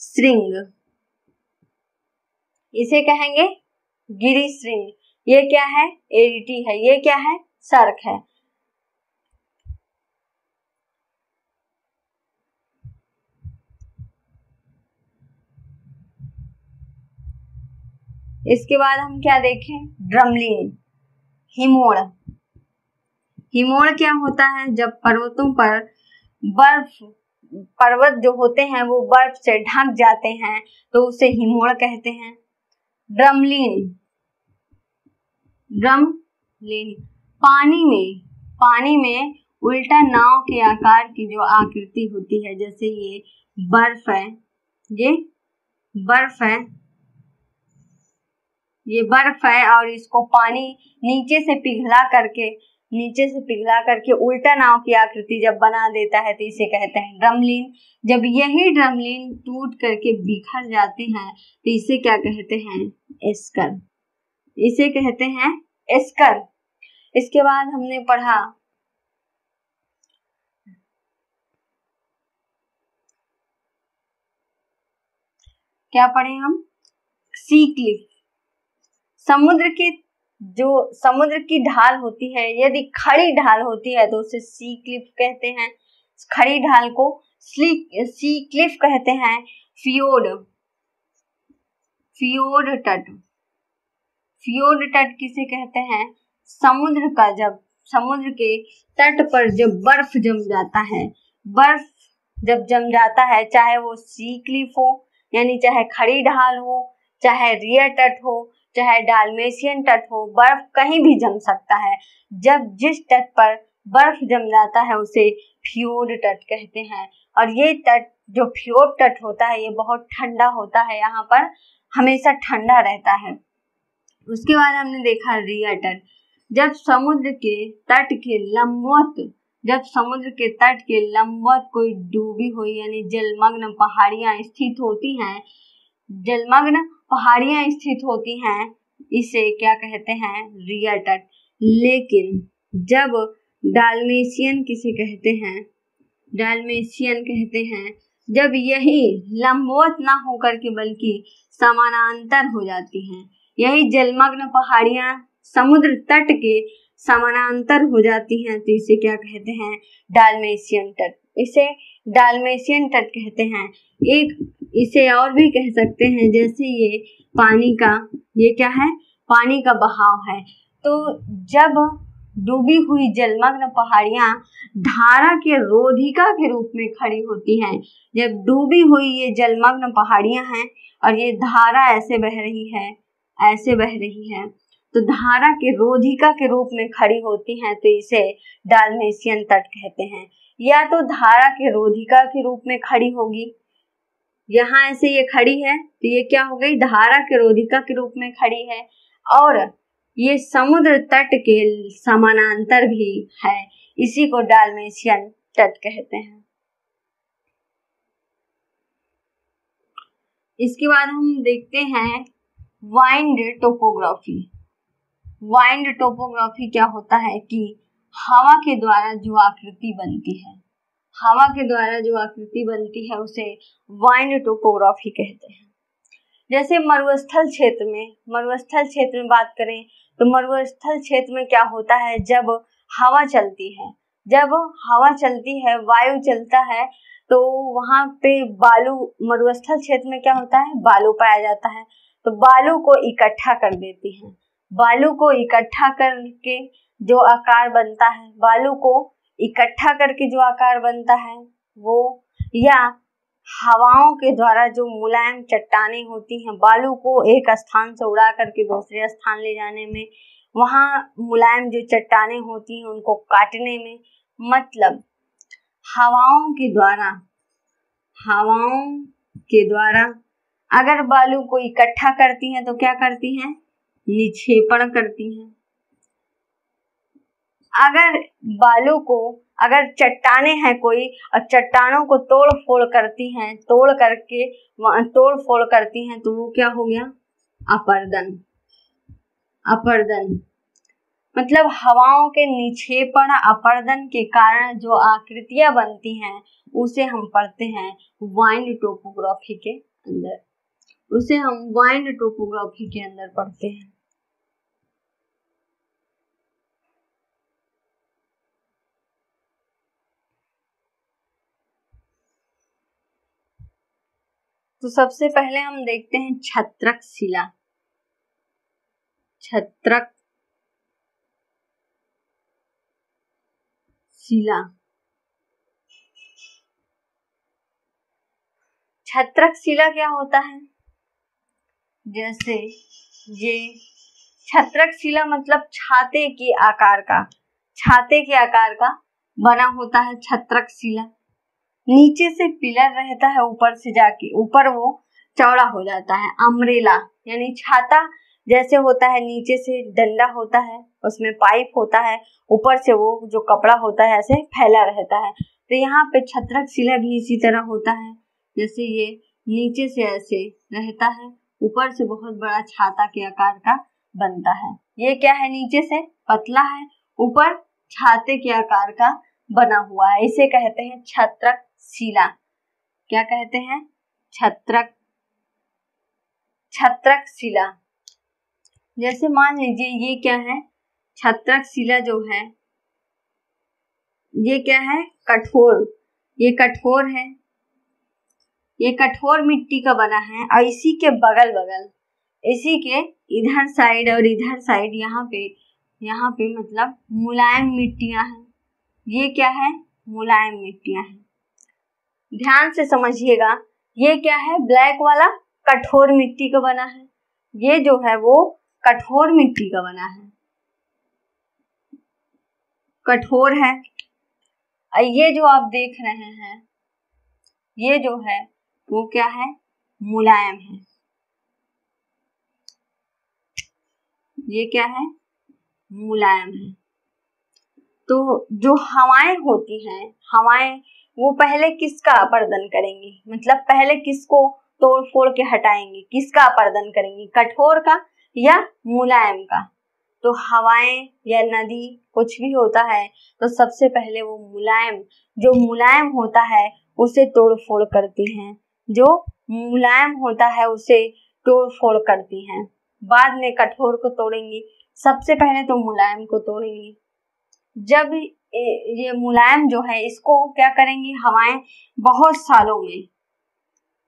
Speaker 1: श्रृंग। इसे कहेंगे गिरी श्रृंग। ये क्या है, एरिटी है, ये क्या है, सर्क है। इसके बाद हम क्या देखें, ड्रमलिन, हिमोड़ क्या होता है, जब पर्वतों पर पर्वत जो होते हैं वो बर्फ से ढक जाते हैं, तो उसे हिमोड़ कहते हैं। ड्रमलिन पानी में उल्टा नाव के आकार की जो आकृति होती है, जैसे ये बर्फ है, और इसको पानी नीचे से पिघला करके उल्टा नाव की आकृति जब बना देता है, तो इसे कहते हैं ड्रमलिन। जब यही ड्रमलिन टूट करके बिखर जाते हैं, तो इसे क्या कहते हैं, एस्कर। इसे कहते हैं एस्कर। इसके बाद हमने पढ़ा क्या पढ़े हम? सी क्लिफ। समुद्र की ढाल होती है, यदि खड़ी ढाल होती है तो उसे सी क्लिफ कहते हैं। खड़ी ढाल को सी क्लिफ कहते हैं। फियोर्ड तट किसे कहते हैं? समुद्र के तट पर जब बर्फ जम जाता है, बर्फ जब जम जाता है, चाहे वो सी क्लिफ हो यानी चाहे खड़ी ढाल हो, चाहे रियर तट हो, चाहे डाल्मेशियन तट हो, बर्फ कहीं भी जम सकता है। जब जिस तट पर बर्फ जम जाता है उसे फ्योर्ड तट कहते हैं। और ये तट जो फ्योर्ड तट होता है ये बहुत ठंडा होता है, यहाँ पर हमेशा ठंडा रहता है। उसके बाद हमने देखा रियर तट। जब समुद्र के तट के लंबवत कोई डूबी हुई यानी जलमग्न पहाड़ियां स्थित होती हैं, इसे क्या कहते हैं? रियर तट। लेकिन जब डाल्मेशियन कहते हैं, जब यही लंबवत ना होकर के बल्कि समानांतर हो जाती हैं, यही जलमग्न पहाड़ियां समुद्र तट के समानांतर हो जाती हैं, तो इसे क्या कहते हैं? डाल्मेशियन तट। इसे डाल्मेशियन तट कहते हैं। इसे और भी कह सकते हैं, जैसे ये क्या है? पानी का बहाव है। तो जब डूबी हुई जलमग्न पहाड़ियां धारा के रोधिका के रूप में खड़ी होती हैं, जब डूबी हुई ये जलमग्न पहाड़ियां हैं और ये धारा ऐसे बह रही है तो धारा के रोधिका के रूप में खड़ी होती हैं, तो इसे डाल्मेशियन तट कहते हैं। या तो धारा के रोधिका के रूप में खड़ी होगी, यहाँ ऐसे ये खड़ी है तो ये क्या हो गई? धारा के रोधिका के रूप में खड़ी है, और ये समुद्र तट के समानांतर भी है, इसी को डाल्मेशियन तट कहते हैं। इसके बाद हम देखते हैं वाइंड टोपोग्राफी क्या होता है कि हवा के द्वारा जो आकृति बनती है उसे वाइंड टोपोग्राफी कहते हैं। जैसे मरुस्थल क्षेत्र में बात करें तो मरुस्थल क्षेत्र में क्या होता है? जब हवा चलती है, वायु चलता है, तो वहां पे मरुस्थल क्षेत्र में क्या होता है? बालू पाया जाता है। तो बालू को इकट्ठा कर देती हैं। बालू को इकट्ठा करके जो आकार बनता है वो, या हवाओं के द्वारा जो मुलायम चट्टानें होती हैं, बालू को एक स्थान से उड़ा करके दूसरे स्थान ले जाने में, वहां मुलायम जो चट्टानें होती हैं उनको काटने में, मतलब हवाओं के द्वारा अगर बालू को इकट्ठा करती हैं तो क्या करती हैं? निक्षेपण करती हैं। अगर चट्टानें हैं कोई और चट्टानों को तोड़ फोड़ करती हैं तो वो क्या हो गया? अपरदन। मतलब हवाओं के निक्षेपण अपर्दन के कारण जो आकृतियां बनती हैं उसे हम पढ़ते हैं वाइंड टोपोग्राफी के अंदर पढ़ते हैं। तो सबसे पहले हम देखते हैं छत्रक शिला। छत्रक शिला क्या होता है? जैसे ये छत्रक शिला मतलब छाते के आकार का बना होता है छत्रक शिला। नीचे से पिलर रहता है, ऊपर वो चौड़ा हो जाता है। अम्ब्रेला यानी छाता जैसे होता है, नीचे से डंडा होता है, उसमें पाइप होता है, ऊपर से वो जो कपड़ा होता है ऐसे फैला रहता है। तो यहाँ पे छत्रक शिला भी इसी तरह होता है, जैसे ये नीचे से ऐसे रहता है, ऊपर से बहुत बड़ा छाता के आकार का बनता है। ये क्या है? नीचे से पतला है, ऊपर छाते के आकार का बना हुआ है, इसे कहते हैं छत्रक शिला। क्या कहते हैं? छत्रक छत्रक शिला। जैसे मान लीजिए ये क्या है, छत्रक शिला जो है ये क्या है, कठोर, ये कठोर है, ये कठोर मिट्टी का बना है। और इसी के बगल बगल, इसी के इधर साइड और इधर साइड यहाँ पे मतलब मुलायम मिट्टियां हैं। ये क्या है, मुलायम मिट्टियां हैं। ध्यान से समझिएगा, ये क्या है, ब्लैक वाला कठोर मिट्टी का बना है, ये जो है वो कठोर मिट्टी का बना है, कठोर है। और ये जो आप देख रहे हैं ये जो है वो क्या है, मुलायम है। ये क्या है, मुलायम है। तो जो हवाएं होती हैं, हवाएं वो पहले किसका अपर्दन करेंगी, मतलब पहले किसको तोड़ फोड़ के हटाएंगी, किसका अपर्दन करेंगी, कठोर का या मुलायम का। तो हवाएं या नदी कुछ भी होता है तो सबसे पहले वो मुलायम, जो मुलायम होता है उसे तोड़ फोड़ करती हैं, जो मुलायम होता है उसे तोड़ फोड़ करती हैं। बाद में कठोर को तोड़ेंगी, सबसे पहले तो मुलायम को तोड़ेंगी। जब ये मुलायम जो है इसको क्या करेंगी, हवाएं बहुत सालों में,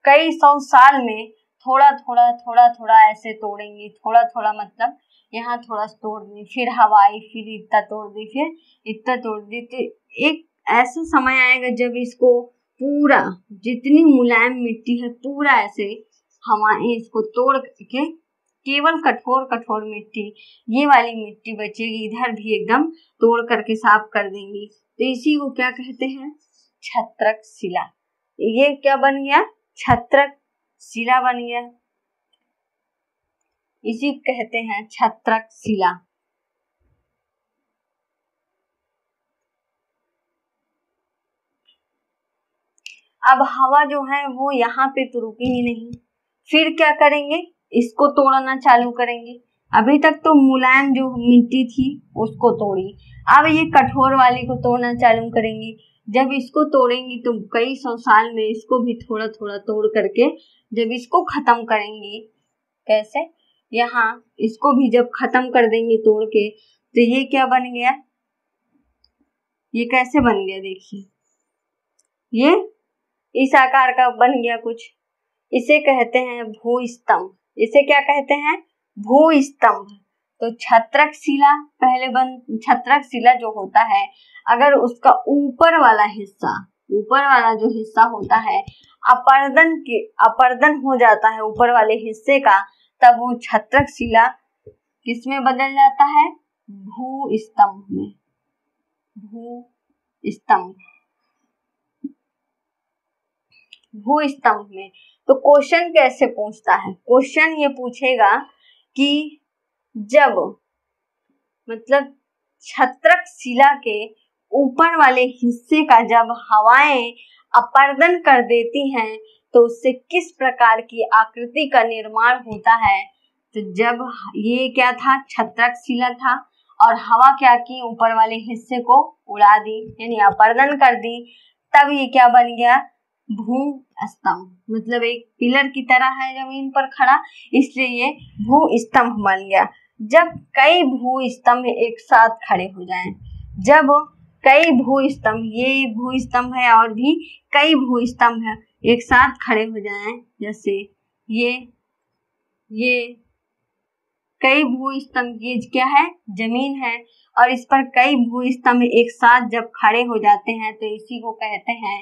Speaker 1: कई 100 साल में थोड़ा थोड़ा ऐसे तोड़ेंगी, थोड़ा थोड़ा मतलब यहाँ थोड़ा तोड़ दी, फिर हवाई, फिर इतना तोड़ दी, फिर इतना तोड़ दी। तो एक ऐसा समय आएगा जब इसको पूरा, जितनी मुलायम मिट्टी है पूरा ऐसे हवाएं इसको तोड़ के केवल कठोर मिट्टी, ये वाली मिट्टी बचेगी, इधर भी एकदम तोड़ करके साफ कर देंगी। तो इसी को क्या कहते हैं, छत्रक शिला। ये क्या बन गया, छत्रक शिला बन गया, इसी कहते हैं छत्रक शिला। अब हवा जो है वो यहाँ पे तो रुकी ही नहीं, फिर क्या करेंगे, इसको तोड़ना चालू करेंगे। अभी तक तो मुलायम जो मिट्टी थी उसको तोड़ी, अब ये कठोर वाली को तोड़ना चालू करेंगी। जब इसको तोड़ेंगी तो कई 100 साल में इसको भी थोड़ा थोड़ा तोड़ करके जब इसको खत्म करेंगी, कैसे, यहाँ इसको भी जब खत्म कर देंगे तोड़ के, तो ये क्या बन गया, ये कैसे बन गया, देखिए ये इस आकार का बन गया कुछ। इसे कहते हैं भूस्तंभ। इसे क्या कहते हैं, भूस्तंभ। तो छत्रक शिला पहले छत्रक शिला जो होता है, अगर उसका ऊपर वाला जो हिस्सा होता है अपर्दन हो जाता है ऊपर वाले हिस्से का, तब वो छत्रक शिला किसमें बदल जाता है, भूस्तंभ में, भूस्तंभ में। तो क्वेश्चन कैसे पूछता है, क्वेश्चन ये पूछेगा कि जब मतलब छत्रक शिला के ऊपर वाले हिस्से का जब हवाएं अपर्दन कर देती हैं तो उससे किस प्रकार की आकृति का निर्माण होता है। तो जब ये क्या था, छत्रक शिला था, और हवा क्या की, ऊपर वाले हिस्से को उड़ा दी यानी अपर्दन कर दी, तब ये क्या बन गया, भूस्तंभ। मतलब एक पिलर की तरह है जमीन पर खड़ा, इसलिए ये भूस्तंभ बन गया। जब कई भूस्तंभ एक साथ खड़े हो जाएं, जब कई भूस्तंभ, ये भूस्तंभ है और भी कई भूस्तंभ है, एक साथ खड़े हो जाएं, जैसे ये कई भूस्तंभ, ये क्या है, जमीन है, और इस पर कई भूस्तंभ एक साथ जब खड़े हो जाते हैं तो इसी को कहते हैं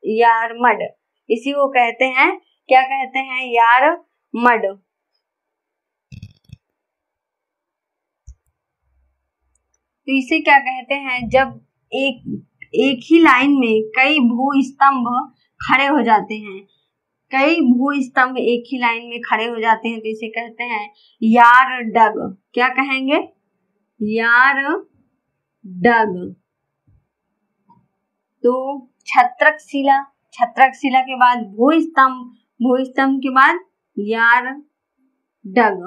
Speaker 1: यारमड। इसी को कहते हैं, क्या कहते हैं, यारमड। तो इसे क्या कहते हैं, जब एक ही लाइन में कई भूस्तंभ खड़े हो जाते हैं, कई भूस्तंभ एक ही लाइन में खड़े हो जाते हैं, तो इसे कहते हैं यारडग। क्या कहेंगे, यारडग। तो छत्रक शिला के बाद भूस्तंभ के बाद यारडग।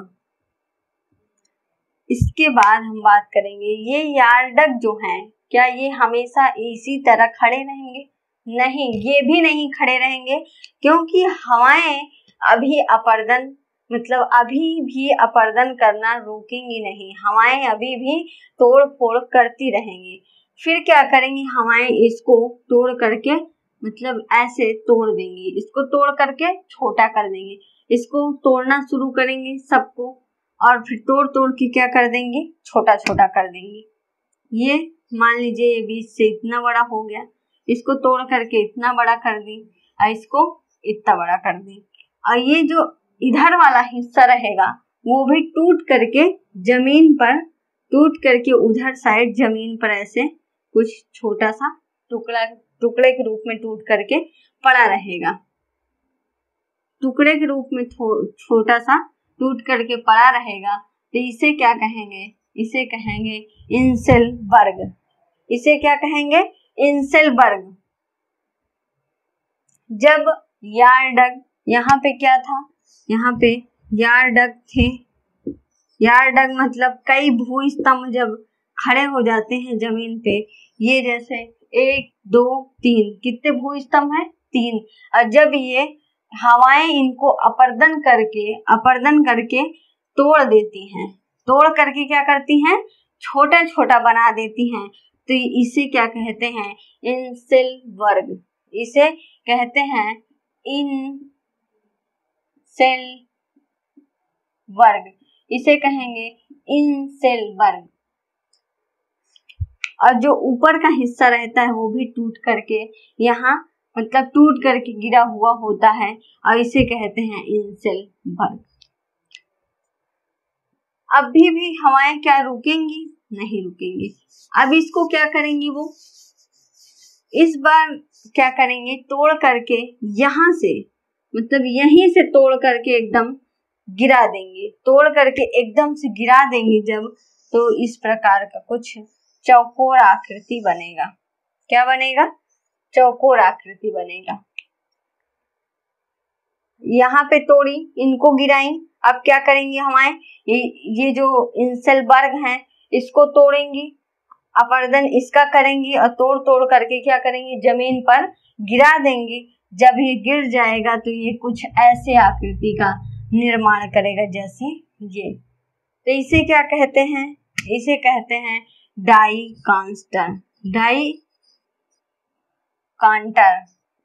Speaker 1: इसके बाद हम बात करेंगे, ये यारडग जो हैं, क्या ये हमेशा इसी तरह खड़े रहेंगे, नहीं, ये भी नहीं खड़े रहेंगे, क्योंकि हवाएं अभी अपरदन मतलब अभी भी अपरदन करना रुकेंगी नहीं, हवाएं अभी भी तोड़ फोड़ करती रहेंगी। फिर क्या करेंगी, हवाएं इसको तोड़ करके मतलब ऐसे तोड़ देंगी, इसको तोड़ करके छोटा कर देंगे, इसको तोड़ना शुरू करेंगे सबको, और फिर तोड़ तोड़ के क्या कर देंगे, छोटा छोटा कर देंगे। ये मान लीजिए ये बीच से इतना बड़ा हो गया, इसको तोड़ करके इतना बड़ा कर दी और इसको इतना बड़ा कर दी, और ये जो इधर वाला हिस्सा रहेगा वो भी टूट करके जमीन पर, टूट करके उधर साइड जमीन पर ऐसे कुछ छोटा सा टुकड़े के रूप में टूट करके पड़ा रहेगा। टुकड़े के रूप में छोटा सा टूट करके पड़ा रहेगा, तो इसे क्या कहेंगे, इसे कहेंगे इंसेलबर्ग। इसे क्या कहेंगे, इंसेलबर्ग। जब यार्डग, यहाँ पे क्या था, यहाँ पे यार्डग थे। यार्डग मतलब कई भूस्तंभ जब खड़े हो जाते हैं जमीन पे, ये जैसे 1 2 3, कितने भूस्तंभ हैं, 3। और जब ये हवाएं इनको अपरदन करके तोड़ देती हैं, तोड़ करके क्या करती हैं, छोटा छोटा बना देती हैं, तो इसे क्या कहते हैं, इंसेलबर्ग। इसे कहते हैं इंसेलबर्ग, इसे कहेंगे इंसेलबर्ग। और जो ऊपर का हिस्सा रहता है वो भी टूट करके यहाँ मतलब टूट करके गिरा हुआ होता है, और इसे कहते हैं इंसेलबर्ग। अभी भी हवाएं क्या रुकेंगी, नहीं रुकेंगी। अब इसको क्या करेंगी, वो इस बार क्या करेंगे, तोड़ करके यहाँ से मतलब यहीं से तोड़ करके एकदम गिरा देंगे, तोड़ करके एकदम से गिरा देंगे जब, तो इस प्रकार का कुछ चौकोर आकृति बनेगा। क्या बनेगा, चौकोर आकृति बनेगा। यहाँ पे तोड़ी, इनको गिराई, अब क्या करेंगे हवाएं, ये जो इंसेलबर्ग हैं इसको तोड़ेंगी, अपरदन इसका करेंगी, और तोड़ तोड़ करके क्या करेंगी, जमीन पर गिरा देंगी। जब ये गिर जाएगा तो ये कुछ ऐसे आकृति का निर्माण करेगा जैसे ये, तो इसे क्या कहते हैं, इसे कहते हैं डाइकांटर।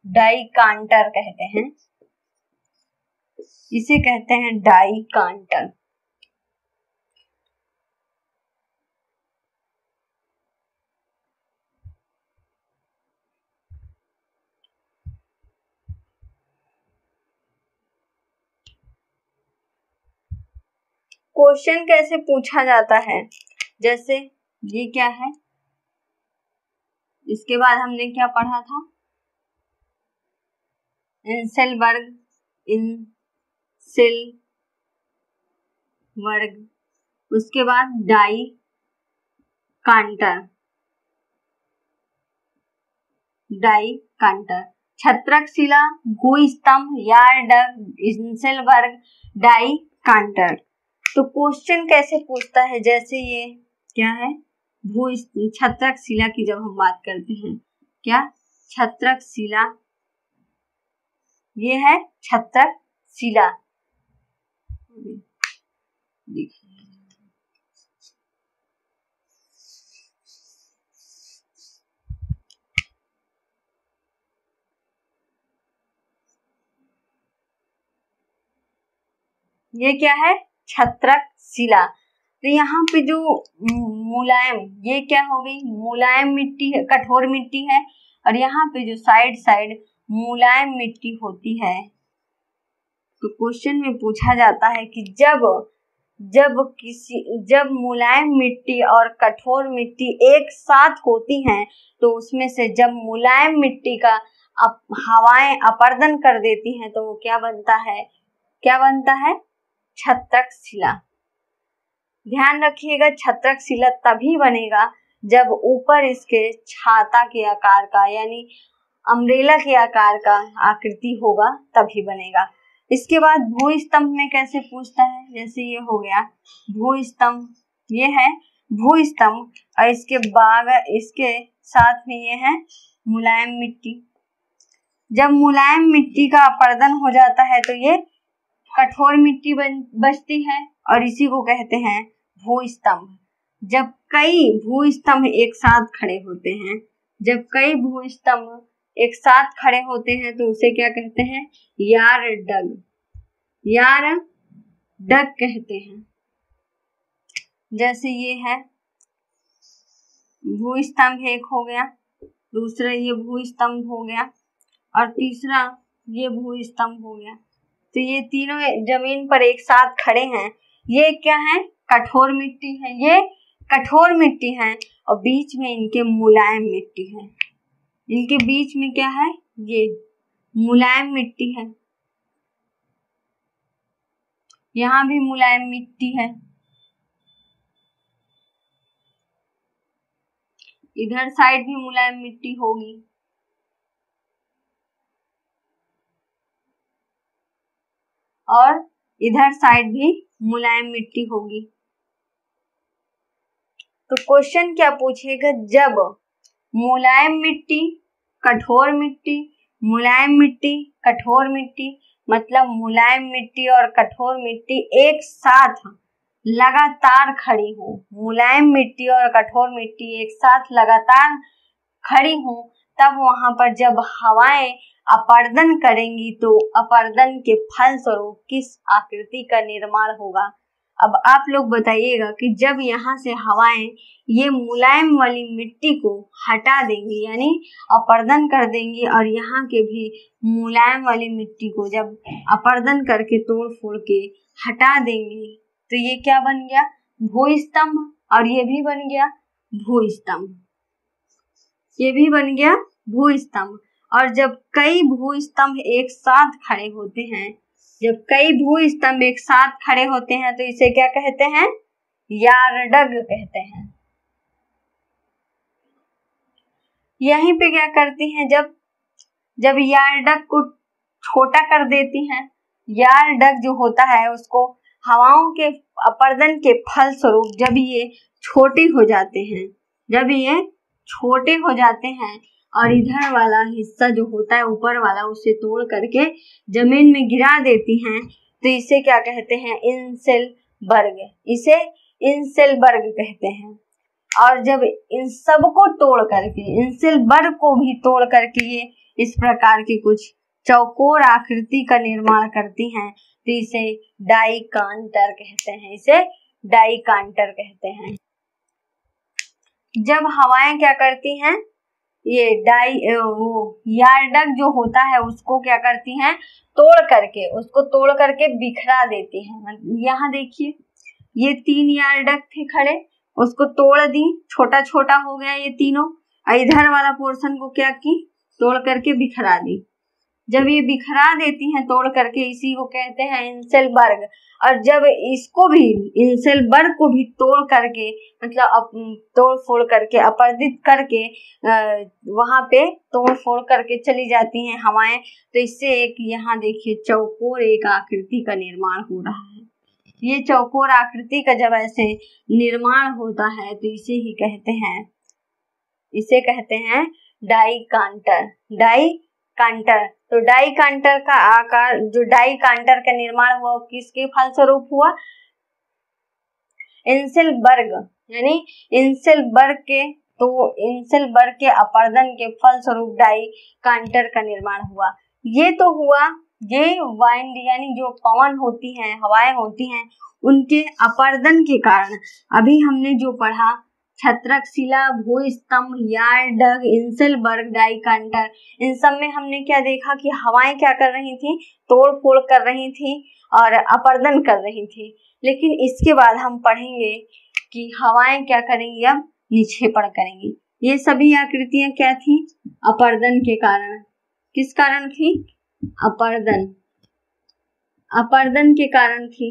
Speaker 1: डाइकांटर कहते हैं, इसे कहते हैं डाइकांटर। क्वेश्चन कैसे पूछा जाता है, जैसे ये क्या है, इसके बाद हमने क्या पढ़ा था, इंसेलबर्ग, उसके बाद डाइकांटर, छत्रक शिला, भूस्तंभ, यार्डग, इंसेलबर्ग, डाइकांटर। तो क्वेश्चन कैसे पूछता है, जैसे ये क्या है, छत्रक शिला की जब हम बात करते हैं, क्या छत्रक शिला, ये है छत्रक शिला। ये क्या है, छत्रक शिला। तो यहाँ पे जो मुलायम, ये क्या हो गई, मुलायम मिट्टी है, कठोर मिट्टी है, और यहाँ पे जो साइड मुलायम मिट्टी होती है। तो क्वेश्चन में पूछा जाता है कि जब मुलायम मिट्टी और कठोर मिट्टी एक साथ होती हैं, तो उसमें से जब मुलायम मिट्टी का हवाएं अपरदन कर देती हैं, तो वो क्या बनता है, छत्रक शिला। ध्यान रखिएगा, छत्रक शिला तभी बनेगा जब ऊपर इसके छाता के आकार का यानी अम्ब्रेला के आकार का आकृति होगा, तभी बनेगा। इसके बाद भूस्तंभ में कैसे पूछता है, जैसे ये हो गया भूस्तंभ, ये है भूस्तंभ, और इसके साथ में ये है मुलायम मिट्टी। जब मुलायम मिट्टी का अपरदन हो जाता है तो ये कठोर मिट्टी बचती है और इसी को कहते हैं भूस्तंभ। जब कई भूस्तंभ एक साथ खड़े होते हैं, जब कई भूस्तंभ एक साथ खड़े होते हैं तो उसे क्या कहते हैं? यार्डग, यार्डग कहते हैं। जैसे ये है भूस्तंभ एक हो गया, दूसरा ये भूस्तंभ हो गया और तीसरा ये भूस्तंभ हो गया। तो ये तीनों जमीन पर एक साथ खड़े हैं। ये क्या है? कठोर मिट्टी है, ये कठोर मिट्टी है और बीच में इनके मुलायम मिट्टी है। इनके बीच में क्या है? ये मुलायम मिट्टी है। यहाँ भी मुलायम मिट्टी है, इधर साइड भी मुलायम मिट्टी होगी और इधर साइड भी मुलायम मिट्टी होगी। तो क्वेश्चन क्या पूछेगा? जब मुलायम मिट्टी, कठोर मिट्टी, मुलायम मिट्टी, कठोर मिट्टी, मतलब मुलायम मिट्टी और कठोर मिट्टी एक साथ लगातार खड़ी हो, मुलायम मिट्टी और कठोर मिट्टी एक साथ लगातार खड़ी हो, तब वहां पर जब हवाएं अपरदन करेंगी तो अपरदन के फलस्वरूप किस आकृति का निर्माण होगा? अब आप लोग बताइएगा कि जब यहाँ से हवाएं ये मुलायम वाली मिट्टी को हटा देंगी, यानी अपरदन कर देंगी और यहाँ के भी मुलायम वाली मिट्टी को जब अपरदन करके तोड़ फोड़ के हटा देंगी तो ये क्या बन गया? भूस्तंभ। और ये भी बन गया भूस्तंभ, ये भी बन गया भूस्तंभ। और जब कई भूस्तंभ एक साथ खड़े होते हैं, जब कई भूस्तंभ एक साथ खड़े होते हैं तो इसे क्या कहते हैं? यार्डग कहते हैं। यहीं पे क्या करती हैं? जब यार्डग को छोटा कर देती हैं, यार्डग जो होता है उसको हवाओं के अपरदन के फलस्वरूप जब ये छोटे हो जाते हैं, जब ये छोटे हो जाते हैं और इधर वाला हिस्सा जो होता है ऊपर वाला उसे तोड़ करके जमीन में गिरा देती हैं तो इसे क्या कहते हैं? इंसेलबर्ग। इसे इंसेलबर्ग कहते हैं। और जब इन सबको तोड़ करके, इंसेलबर्ग को भी तोड़ करके ये इस प्रकार की कुछ चौकोर आकृति का निर्माण करती हैं तो इसे डाइकांटर कहते हैं, इसे डाइकांटर कहते हैं। जब हवाएं क्या करती हैं? ये यार्डग जो होता है उसको क्या करती हैं? उसको तोड़ करके बिखरा देती हैं। यहाँ देखिए ये 3 यार्डग थे खड़े, उसको तोड़ दी, छोटा छोटा हो गया ये तीनों, और इधर वाला पोर्शन को क्या की? तोड़ करके बिखरा दी। जब ये बिखरा देती हैं तोड़ करके, इसी को कहते हैं इंसेलबर्ग। और जब इसको भी, इंसेलबर्ग को भी तोड़ करके, मतलब तोड़ फोड़ करके, अपरदित करके वहां पे तोड़ फोड़ करके चली जाती हैं हवाएं, तो इससे एक यहाँ देखिए चौकोर एक आकृति का निर्माण हो रहा है। ये चौकोर आकृति का जब ऐसे निर्माण होता है तो इसे ही कहते हैं, इसे कहते हैं डाइकांटर। डाइकांटर। तो डाइकांटर का आकार, जो डाइकांटर का निर्माण हुआ किसके फलस्वरूप हुआ? इंसेलबर्ग, यानी इंसेलबर्ग के अपरदन के फलस्वरूप डाइकांटर का निर्माण हुआ। ये तो हुआ ये वाइंड, यानी जो पवन होती हैं, हवाएं होती हैं, उनके अपरदन के कारण। अभी हमने जो पढ़ा छत्रक शिला, भूस्तंभ, यार्डग, इंसेलबर्ग, डाइकांटर, इन सब में हमने क्या देखा कि हवाएं क्या कर रही थी? तोड़ फोड़ कर रही थी और अपरदन कर रही थी। लेकिन इसके बाद हम पढ़ेंगे कि हवाएं क्या करेंगी? अब निक्षेपण करेंगी। ये सभी आकृतियां क्या थी? अपरदन के कारण। किस कारण थी? अपरदन के कारण थी।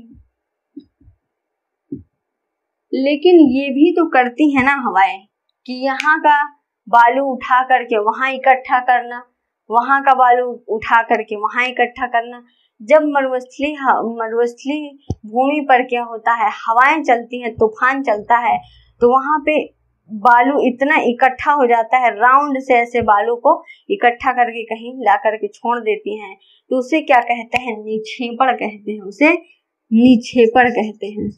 Speaker 1: लेकिन ये भी तो करती है ना हवाएं कि यहाँ का बालू उठा करके वहां इकट्ठा करना, वहां का बालू उठा करके वहां इकट्ठा करना। जब मरुस्थलीय भूमि पर क्या होता है? हवाएं चलती हैं, तूफान चलता है, तो वहां पे बालू इतना इकट्ठा हो जाता है, राउंड से ऐसे बालू को इकट्ठा करके कहीं ला करके छोड़ देती हैं, तो उसे क्या कहते हैं? निक्षेपण कहते हैं, उसे निक्षेपण कहते हैं।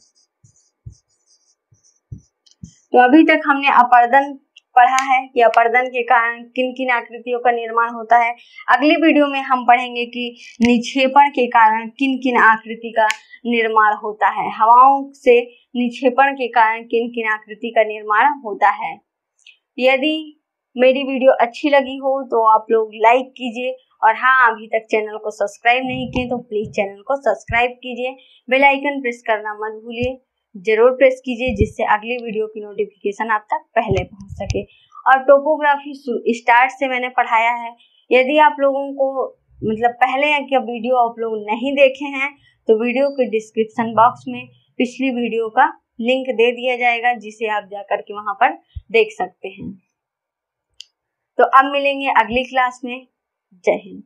Speaker 1: तो अभी तक हमने अपरदन पढ़ा है कि अपरदन के कारण किन किन आकृतियों का निर्माण होता है। अगली वीडियो में हम पढ़ेंगे कि निक्षेपण के कारण किन किन आकृति का निर्माण होता है, हवाओं से निक्षेपण के कारण किन किन आकृति का निर्माण होता है। यदि मेरी वीडियो अच्छी लगी हो तो आप लोग लाइक कीजिए, और हाँ, अभी तक चैनल को सब्सक्राइब नहीं किए तो प्लीज चैनल को सब्सक्राइब कीजिए, बेल आइकन प्रेस करना मत भूलिए, जरूर प्रेस कीजिए, जिससे अगली वीडियो की नोटिफिकेशन आप तक पहले पहुंच सके। और टोपोग्राफी स्टार्ट से मैंने पढ़ाया है, यदि आप लोगों को मतलब पहले का वीडियो आप लोग नहीं देखे हैं तो वीडियो के डिस्क्रिप्शन बॉक्स में पिछली वीडियो का लिंक दे दिया जाएगा, जिसे आप जाकर के वहां पर देख सकते हैं। तो अब मिलेंगे अगली क्लास में। जय हिंद।